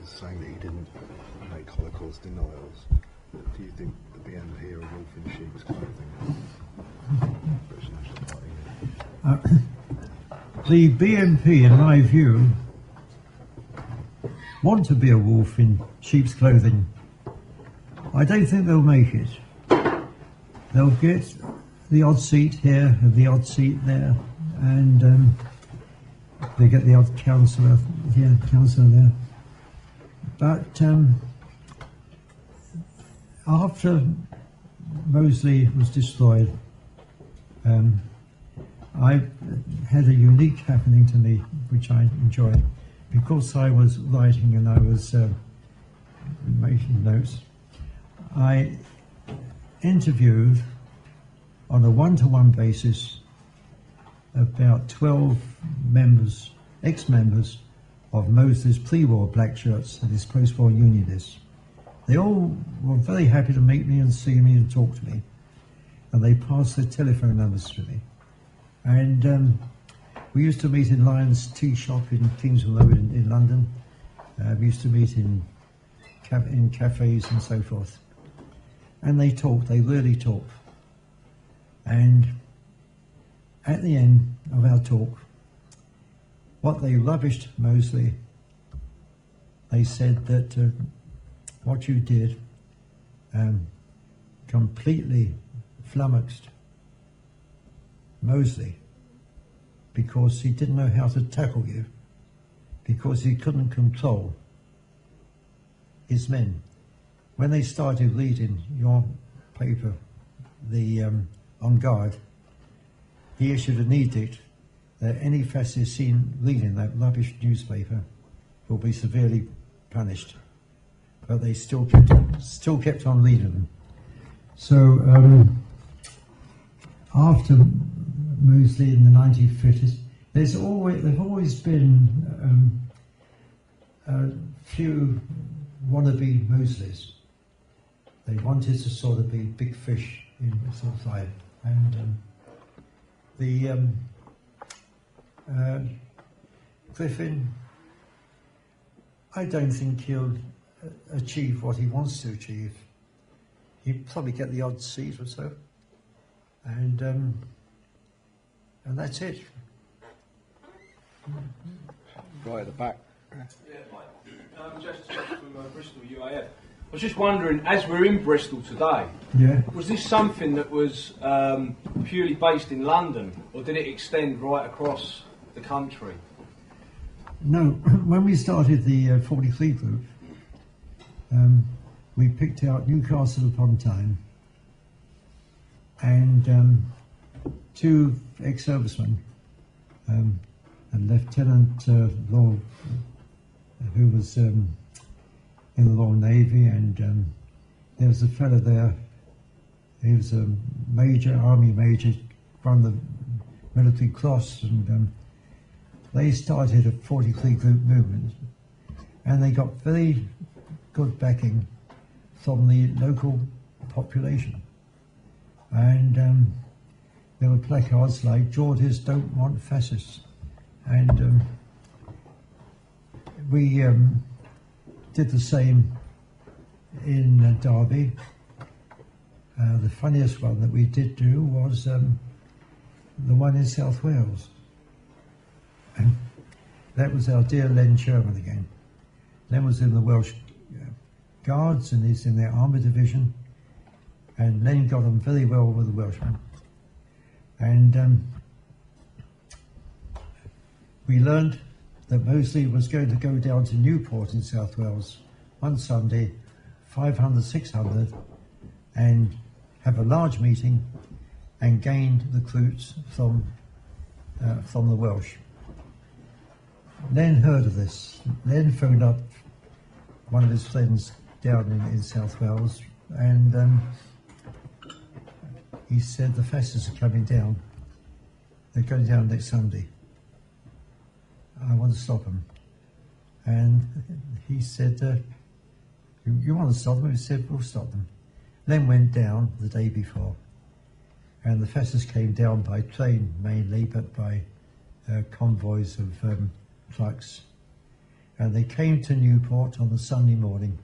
saying that he didn't make Holocaust denials. Do you think the BNP are a wolf in sheep's clothing? British National Party. The BNP, in my view, want to be a wolf in sheep's clothing. I don't think they'll make it. They'll get the odd seat here and the odd seat there, and they get the odd councillor here, councillor there. But after Mosley was destroyed, I had a unique happening to me, which I enjoyed, because I was writing and I was making notes. I interviewed on a one-to-one basis about 12 members, ex-members of Mosley's pre-war black shirts and his post-war unionists. They all were very happy to meet me and see me and talk to me, and they passed their telephone numbers to me. And we used to meet in Lyons Tea Shop in Kingston Road in London. We used to meet in cafes and so forth. And they talked, they really talked. And at the end of our talk, what they rubbished Mosley, they said that what you did completely flummoxed Mosley, because he didn't know how to tackle you, because he couldn't control his men. When they started reading your paper, the On Guard, he issued an edict that any fascist seen reading that rubbish newspaper will be severely punished. But they still kept on reading them. So after Mosley in the 1950s, there've always been a few wannabe Mosleys. They wanted to sort of be big fish in this whole life. And Griffin, I don't think he'll achieve what he wants to achieve. He'd probably get the odd seat or so, and that's it. Right at the back. Just from Bristol UAF. I was just wondering, as we're in Bristol today, was this something that was purely based in London, or did it extend right across the country? No, when we started the 43 group, we picked out Newcastle upon Tyne and two ex-servicemen, and Lieutenant Law, who was in the Royal Navy, and there was a fellow there, he was a major, army major, won the Military Cross, and they started a 43 group movement, and they got very good backing from the local population. And there were placards like "Geordies don't want fascists," and we did the same in Derby. The funniest one that we did do was the one in South Wales. And that was our dear Len Sherman again. Len was in the Welsh Guards and he's in their army division. And Len got on very well with the Welshmen. And we learned that Mosley was going to go down to Newport in South Wales one Sunday, 500, 600, and have a large meeting and gain recruits from the Welsh. Len heard of this. Len phoned up one of his friends down in South Wales, and he said the fascists are coming down. They're going down next Sunday. I want to stop them. And he said, you want to stop them? He said, we'll stop them. Len went down the day before, and the fascists came down by train mainly, but by convoys of trucks. And they came to Newport on the Sunday morning,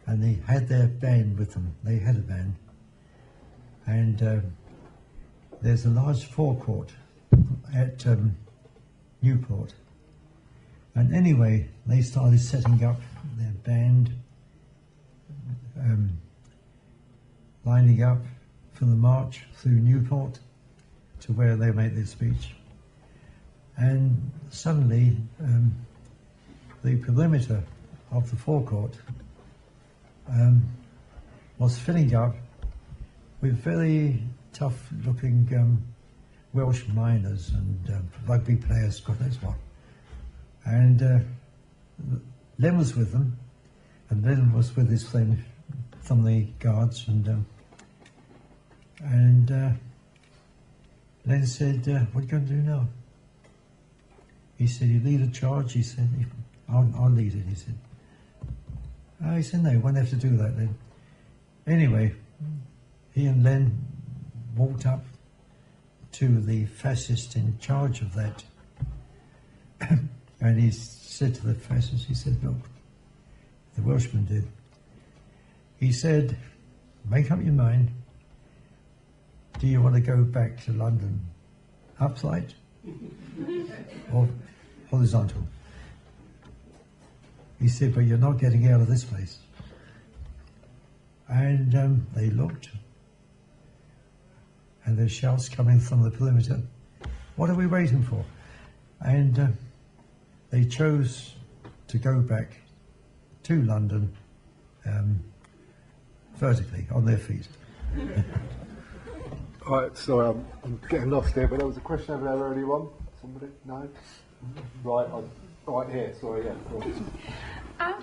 and they had their band with them. They had a band. And there's a large forecourt at Newport. And anyway, they started setting up their band, lining up for the march through Newport to where they made their speech. And suddenly, the perimeter of the forecourt was filling up with very tough-looking Welsh miners and rugby players, God knows what. And Len was with them, and Len was with his friend from the Guards, and Len said, what are you going to do now? He said, you lead a charge? He said, I'll lead it, he said. He said, no, you won't have to do that then. Anyway, he and Len walked up to the fascist in charge of that. And he said to the fascist, he said, look, the Welshman did. He said, make up your mind. Do you want to go back to London upright or horizontal? He said, but you're not getting out of this place. And they looked, and there's shouts coming from the perimeter. What are we waiting for? And they chose to go back to London vertically, on their feet. Right, sorry, I'm getting lost here, but there was a question over there earlier on. Somebody? No? Right here, sorry, yeah.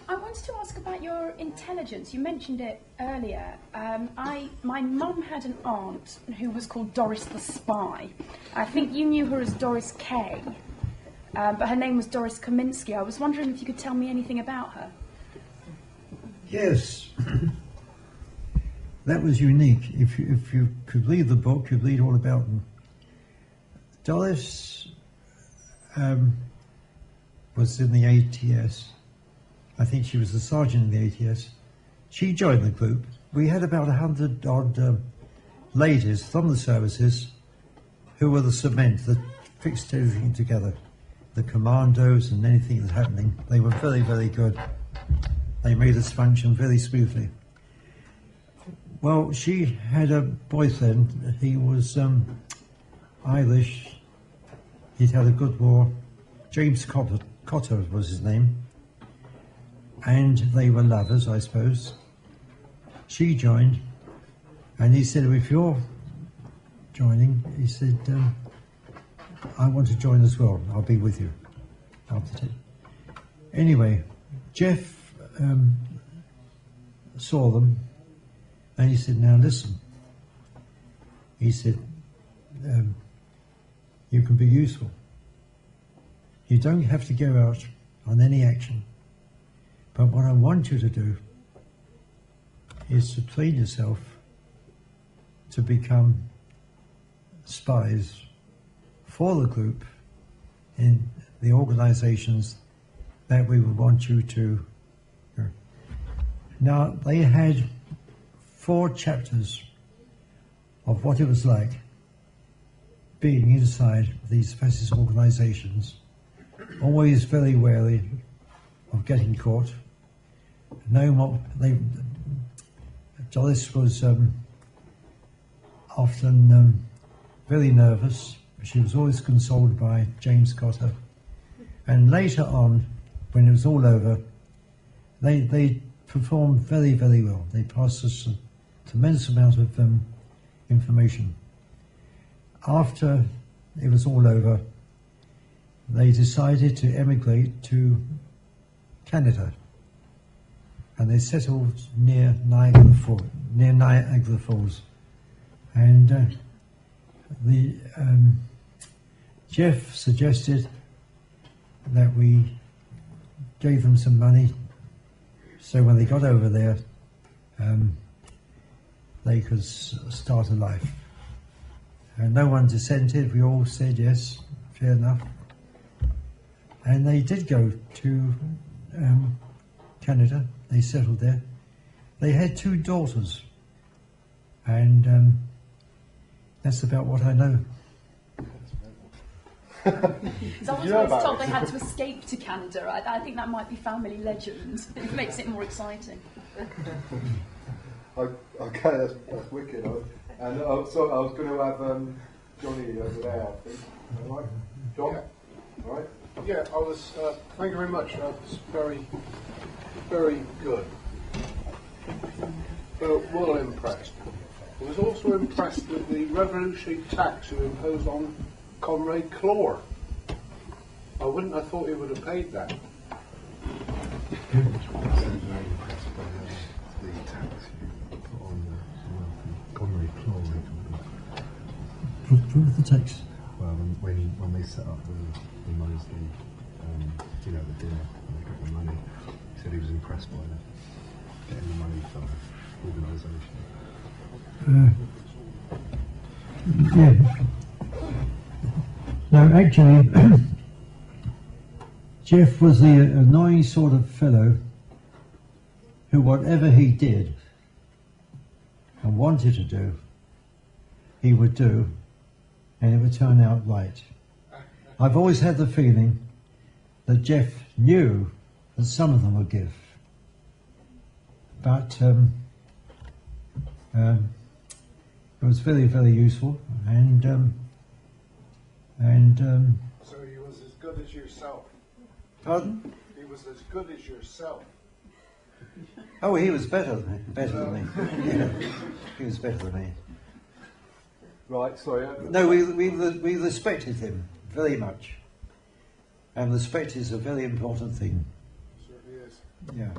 I wanted to ask about your intelligence. You mentioned it earlier. My mum had an aunt who was called Doris the Spy. I think you knew her as Doris Kay, but her name was Doris Kaminsky. I was wondering if you could tell me anything about her. Yes. That was unique. If you could read the book, you'd read all about them. Doris was in the ATS. I think she was the sergeant in the ATS. She joined the group. We had about 100 odd ladies from the services who were the cement that fixed everything together. The commandos and anything that was happening. They were very, very good. They made us function very smoothly. Well, she had a boyfriend. He was Irish. He'd had a good war. James Cotter was his name. And they were lovers, I suppose. She joined, and he said, if you're joining, he said, I want to join as well. I'll be with you. Anyway, Jeff saw them, and he said, now listen. He said, you can be useful. You don't have to go out on any action. But what I want you to do is to train yourself to become spies for the group in the organizations that we would want you to. Now, they had 4 chapters of what it was like being inside these fascist organizations, always very wary of getting caught. Knowing what Doris was often very nervous. She was always consoled by James Cotter. And later on, when it was all over, they performed very, very well. They passed us a tremendous amount of information. After it was all over, they decided to emigrate to Canada. And they settled near Niagara Falls. And Jeff suggested that we gave them some money so when they got over there, they could start a life. And no one dissented. We all said yes, fair enough. And they did go to Canada. They settled there. They had 2 daughters, and that's about what I know. So I was always told they had to escape to Canada. I think that might be family legend. It makes it more exciting. Okay, that's wicked. And so I was going to have Johnny over there, I think. All right, John. Yeah. All right. Yeah, I was. Thank you very much. It's very, very good. Well impressed. I was also impressed with the revolutionary tax you imposed on Comrade Clore. I wouldn't have thought he would have paid that. Very impressed by the tax you put on the Comrade Clore. Prove the text. Well, when they set up the Mother's League, the dinner, when they got the money, he said he was impressed by that, getting the money from the organisation. Yeah. No, actually, Jeff was the annoying sort of fellow who, whatever he did and wanted to do, he would do, and it would turn out right. I've always had the feeling that Jeff knew that some of them would give, but it was very, very useful, and So he was as good as yourself. pardon? He was as good as yourself. Oh, he was better than me. Yeah, he was better than me. Right, sorry. No, we respected him very much, and respect is a very important thing. Certainly is. Yeah.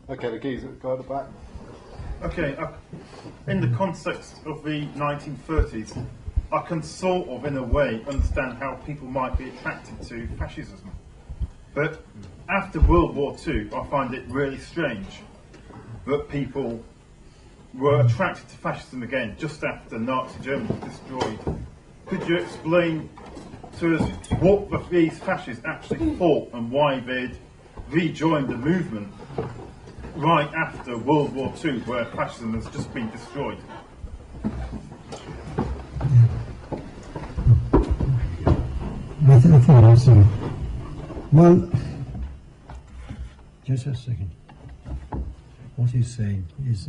Okay, the geezer, go at the back. Okay, in the context of the 1930s, I can sort of, in a way, understand how people might be attracted to fascism. But after World War II, I find it really strange that people were attracted to fascism again just after Nazi Germany was destroyed. Could you explain to us what these fascists actually fought and why they'd rejoined the movement right after World War II, where fascism has just been destroyed? I thought I saw. Well, just a second. What he's saying is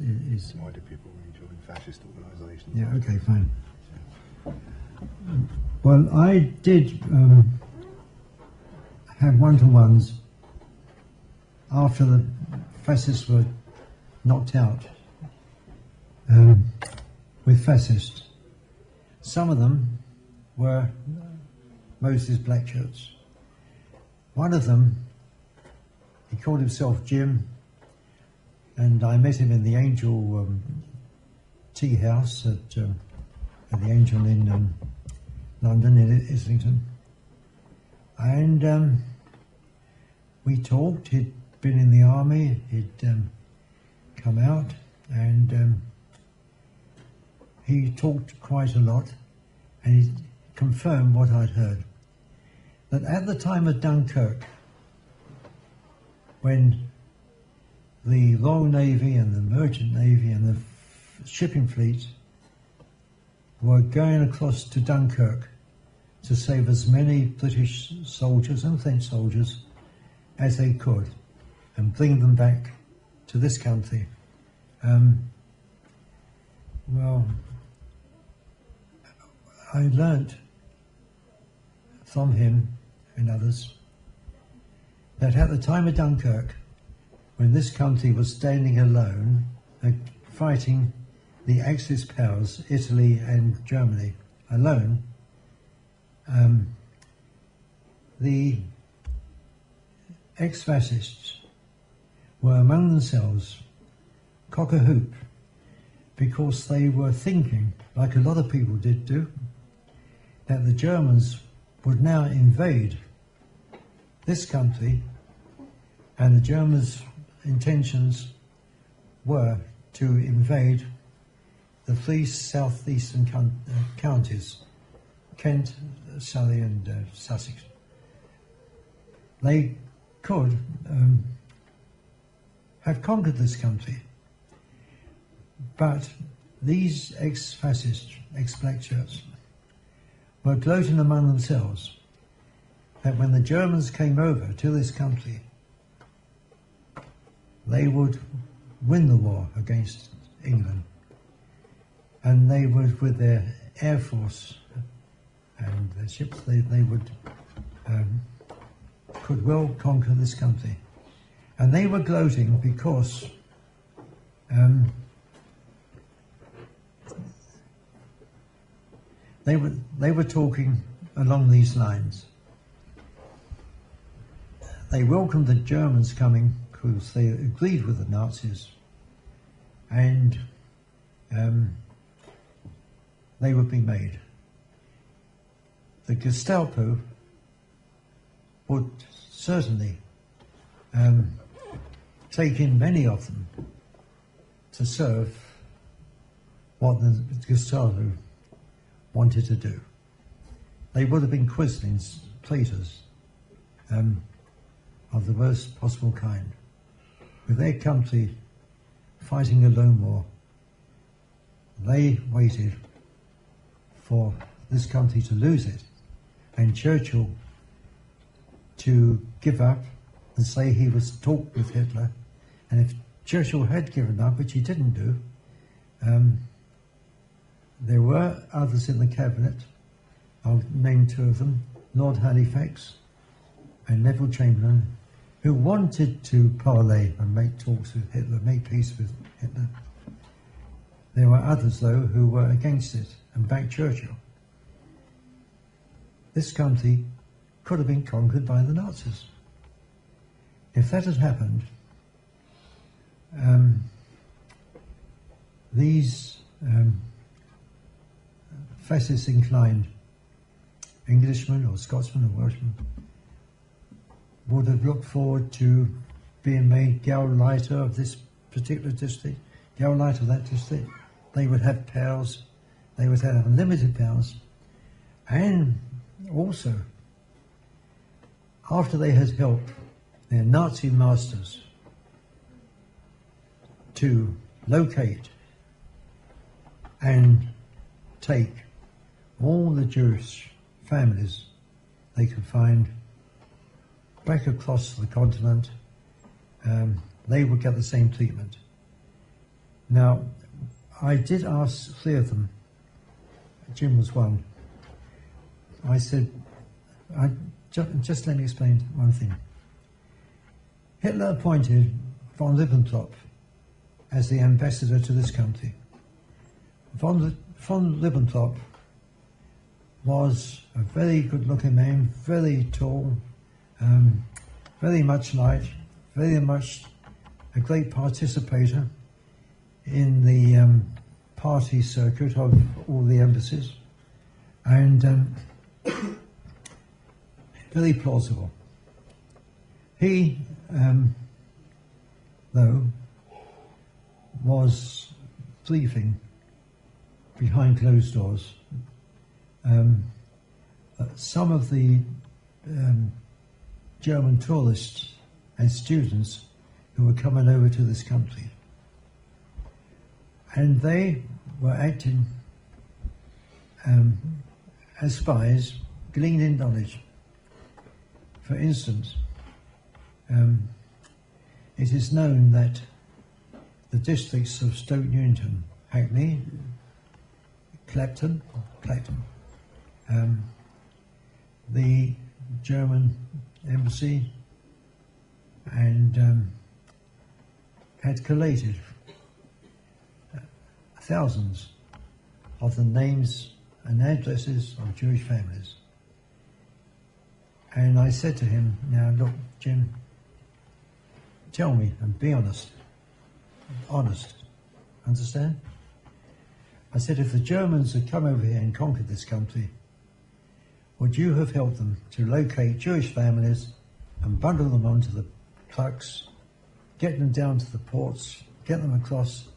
Why do people rejoin fascist organisations? yeah, okay, fine. Well, I did have one-to-ones after the fascists were knocked out with fascists. Some of them were Moses black shirts. One of them, he called himself Jim, and I met him in the Angel tea house at the Angel in London, in Islington. And we talked. He'd been in the army, he'd come out, and he talked quite a lot. and he confirmed what I'd heard, that at the time of Dunkirk, when the Royal Navy and the Merchant Navy and the shipping fleet were going across to Dunkirk to save as many British soldiers and French soldiers as they could and bring them back to this country. Well, I learnt from him and others that at the time of Dunkirk, when this country was standing alone, fighting the Axis powers, Italy and Germany, alone, the ex-fascists were among themselves cock-a-hoop, because they were thinking, like a lot of people did do, that the Germans would now invade this country, and the Germans' intentions were to invade the three southeastern counties, Kent, Surrey and Sussex. They could have conquered this country, but these ex-fascists, ex-black shirts, were gloating among themselves that when the Germans came over to this country, they would win the war against England, and they would, with their air force and their ships, they would could well conquer this country. And they were gloating because they were talking along these lines. They welcomed the Germans coming because they agreed with the Nazis, and they would be made. The Gestapo would certainly take in many of them to serve what the Gestapo wanted to do. They would have been quislings, traitors of the worst possible kind. With their country fighting a lone war, they waited for this country to lose it, and Churchill to give up and say he was talked with Hitler. And if Churchill had given up, which he didn't do, there were others in the cabinet, I'll name two of them, Lord Halifax and Neville Chamberlain, who wanted to parley and make talks with Hitler, make peace with Hitler. There were others, though, who were against it and backed Churchill. This country could have been conquered by the Nazis. If that had happened, these fascist-inclined Englishmen or Scotsmen or Welshmen would have looked forward to being made Gauleiter of this particular district, Gauleiter of that district. They would have powers, they would have unlimited powers, and also, after they had helped their Nazi masters to locate and take all the Jewish families they could find back across the continent, they would get the same treatment. Now, I did ask three of them, Jim was one. I said, just let me explain one thing. Hitler appointed von Ribbentrop as the ambassador to this country. Von Ribbentrop was a very good-looking man, very tall, very much liked, very much a great participator in the party circuit of all the embassies, and very plausible. He, though, was briefing behind closed doors some of the German tourists and students who were coming over to this country. And they were acting as spies, gleaning knowledge. For instance, it is known that the districts of Stoke Newington, Hackney, Clacton, the German embassy and had collated thousands of the names and addresses of Jewish families. And I said to him, now look, Jim, tell me and be honest, understand? I said, if the Germans had come over here and conquered this country, would you have helped them to locate Jewish families and bundle them onto the trucks, get them down to the ports, get them across,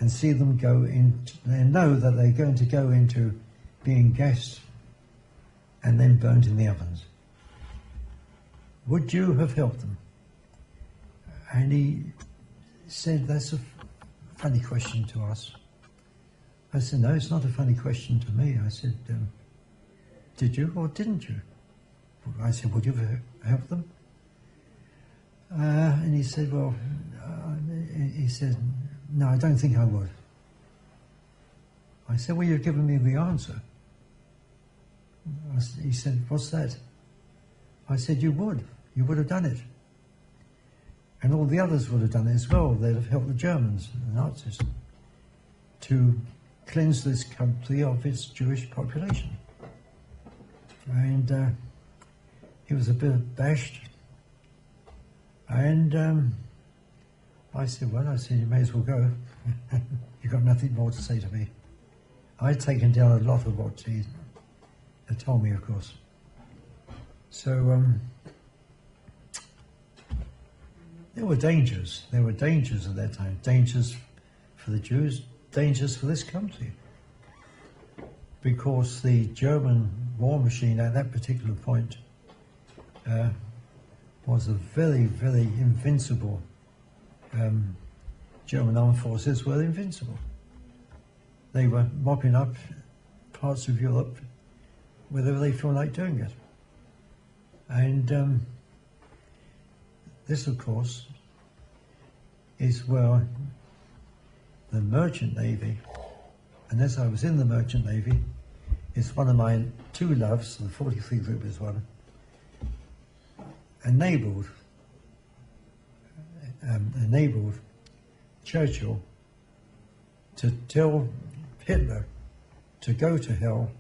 and see them go in, and know that they're going to go into being gassed and then burnt in the ovens? Would you have helped them? And he said, that's a funny question to ask. I said, no, it's not a funny question to me. I said, did you or didn't you? I said, would you have helped them? And he said, well, he said, no, I don't think I would. I said, well, you've given me the answer. He said, what's that? I said, you would have done it. And all the others would have done it as well. They'd have helped the Germans and the Nazis to cleanse this country of its Jewish population. And he was a bit abashed. And I said, well, you may as well go. You've got nothing more to say to me. I'd taken down a lot of what he had told me, of course. So there were dangers. There were dangers at that time. Dangers for the Jews, dangers for this country. Because the German war machine at that particular point was a very, very invincible. German armed forces were invincible. They were mopping up parts of Europe wherever they feel like doing it. And this, of course, is where the Merchant Navy, and as I was in the Merchant Navy, it's one of my two loves, the 43 group is one, enabled Churchill to tell Hitler to go to hell,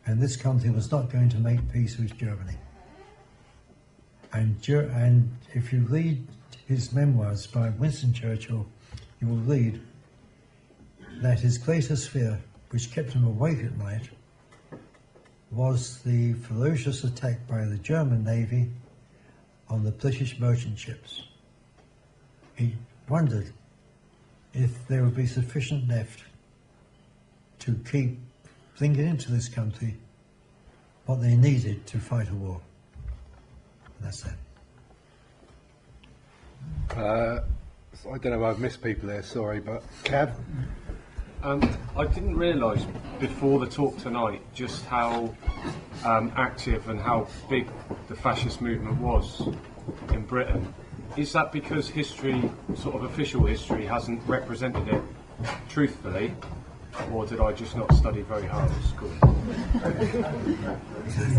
and this country was not going to make peace with Germany. And if you read his memoirs by Winston Churchill, you will read that his greatest fear, which kept him awake at night, was the ferocious attack by the German Navy on the British merchant ships. He wondered if there would be sufficient left to keep bringing into this country what they needed to fight a war. And that's that. I don't know, I've missed people there, sorry, but Cav? I didn't realise before the talk tonight just how active and how big the fascist movement was in Britain. Is that because history, sort of official history, hasn't represented it truthfully, or did I just not study very hard at school? He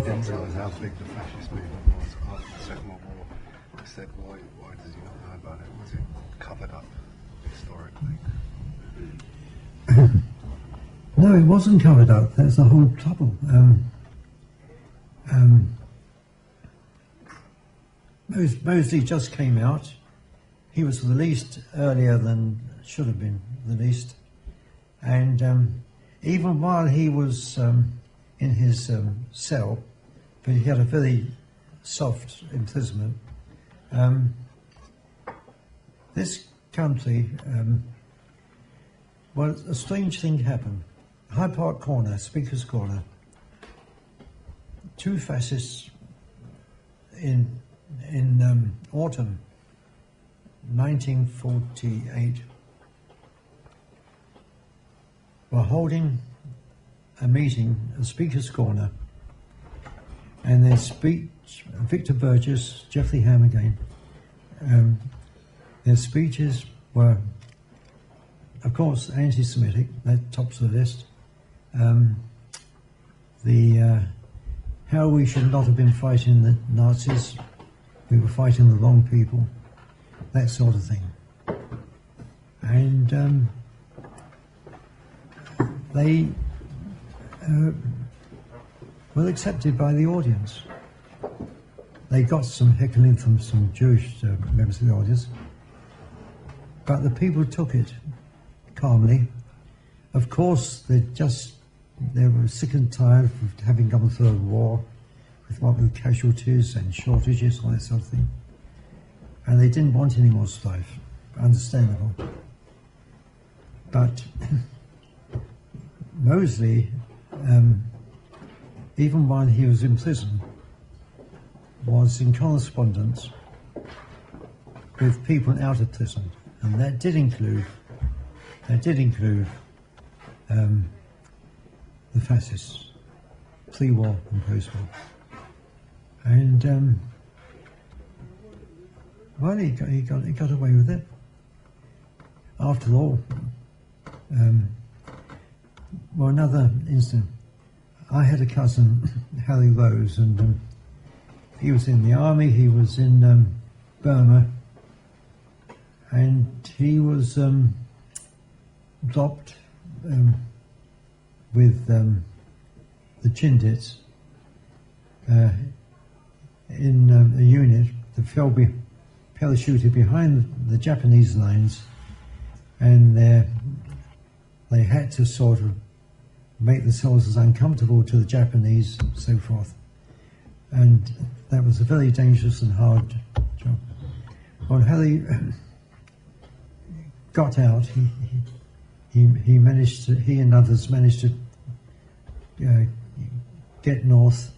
didn't realise how big the fascist movement was after the Second World War. I said, why does he not know about it? Was it covered up historically? No, it wasn't covered up. That's the whole trouble. Mosley just came out. He was released earlier than should have been released. And even while he was in his cell, but he had a very soft imprisonment, this country, well, a strange thing happened. Hyde Park Corner, Speaker's Corner, two fascists in autumn 1948 were holding a meeting, a speaker's corner, and their speech, Victor Burgess, Geoffrey Ham again, their speeches were, of course, anti-Semitic, that tops the list. How we should not have been fighting the Nazis, we were fighting the wrong people, that sort of thing. And they were accepted by the audience. They got some heckling from some Jewish members of the audience, but the people took it calmly. Of course, they were sick and tired of having gone through a war with casualties and shortages and all that sort of thing. And they didn't want any more strife. Understandable. But Mosley, even while he was in prison, was in correspondence with people out of prison. And that did include the fascists, pre-war and post-war. And well, he got away with it. After all, well, another incident. I had a cousin, Harry Rose, and he was in the army. He was in Burma, and he was dropped with the Chindits in a unit that parachuted behind the Japanese lines, and they had to sort of make themselves as uncomfortable to the Japanese and so forth. And that was a very dangerous and hard job. When Harry got out, he and others managed to get north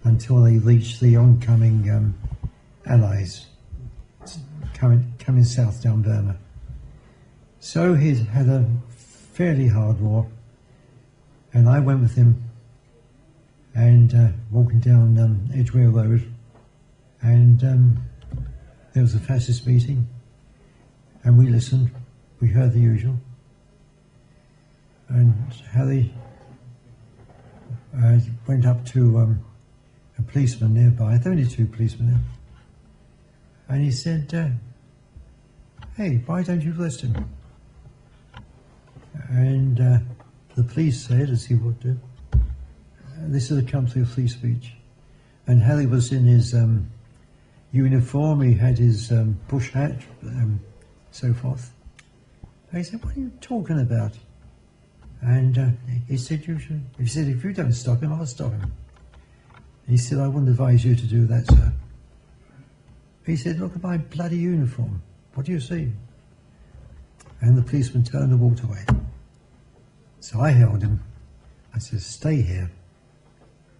until they reached the oncoming Allies coming south down Burma. So he's had a fairly hard war, and I went with him, and walking down Edgware Road, and there was a fascist meeting, and we listened. We heard the usual, and Harry went up to a policeman nearby. There were only two policemen there, and he said, "Hey, why don't you arrest him?" And the police said, as he would do, "This is a country of free speech." And Harry was in his uniform. He had his bush hat, so forth. And he said, "What are you talking about?" And he said, He said, "If you don't stop him, I'll stop him." He said, "I wouldn't advise you to do that, sir." He said, "Look at my bloody uniform. What do you see?" And the policeman turned and walked away. So I held him. I said, "Stay here.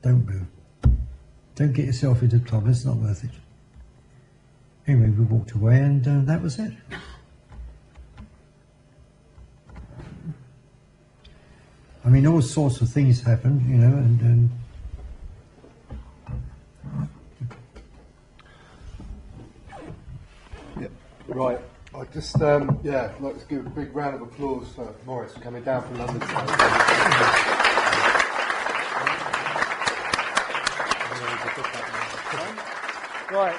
Don't move. Don't get yourself into trouble. It's not worth it." Anyway, we walked away, and that was it. I mean, all sorts of things happened, you know, and Yep. Right. I just, yeah, I'd like to give a big round of applause for Morris coming down from London. Right.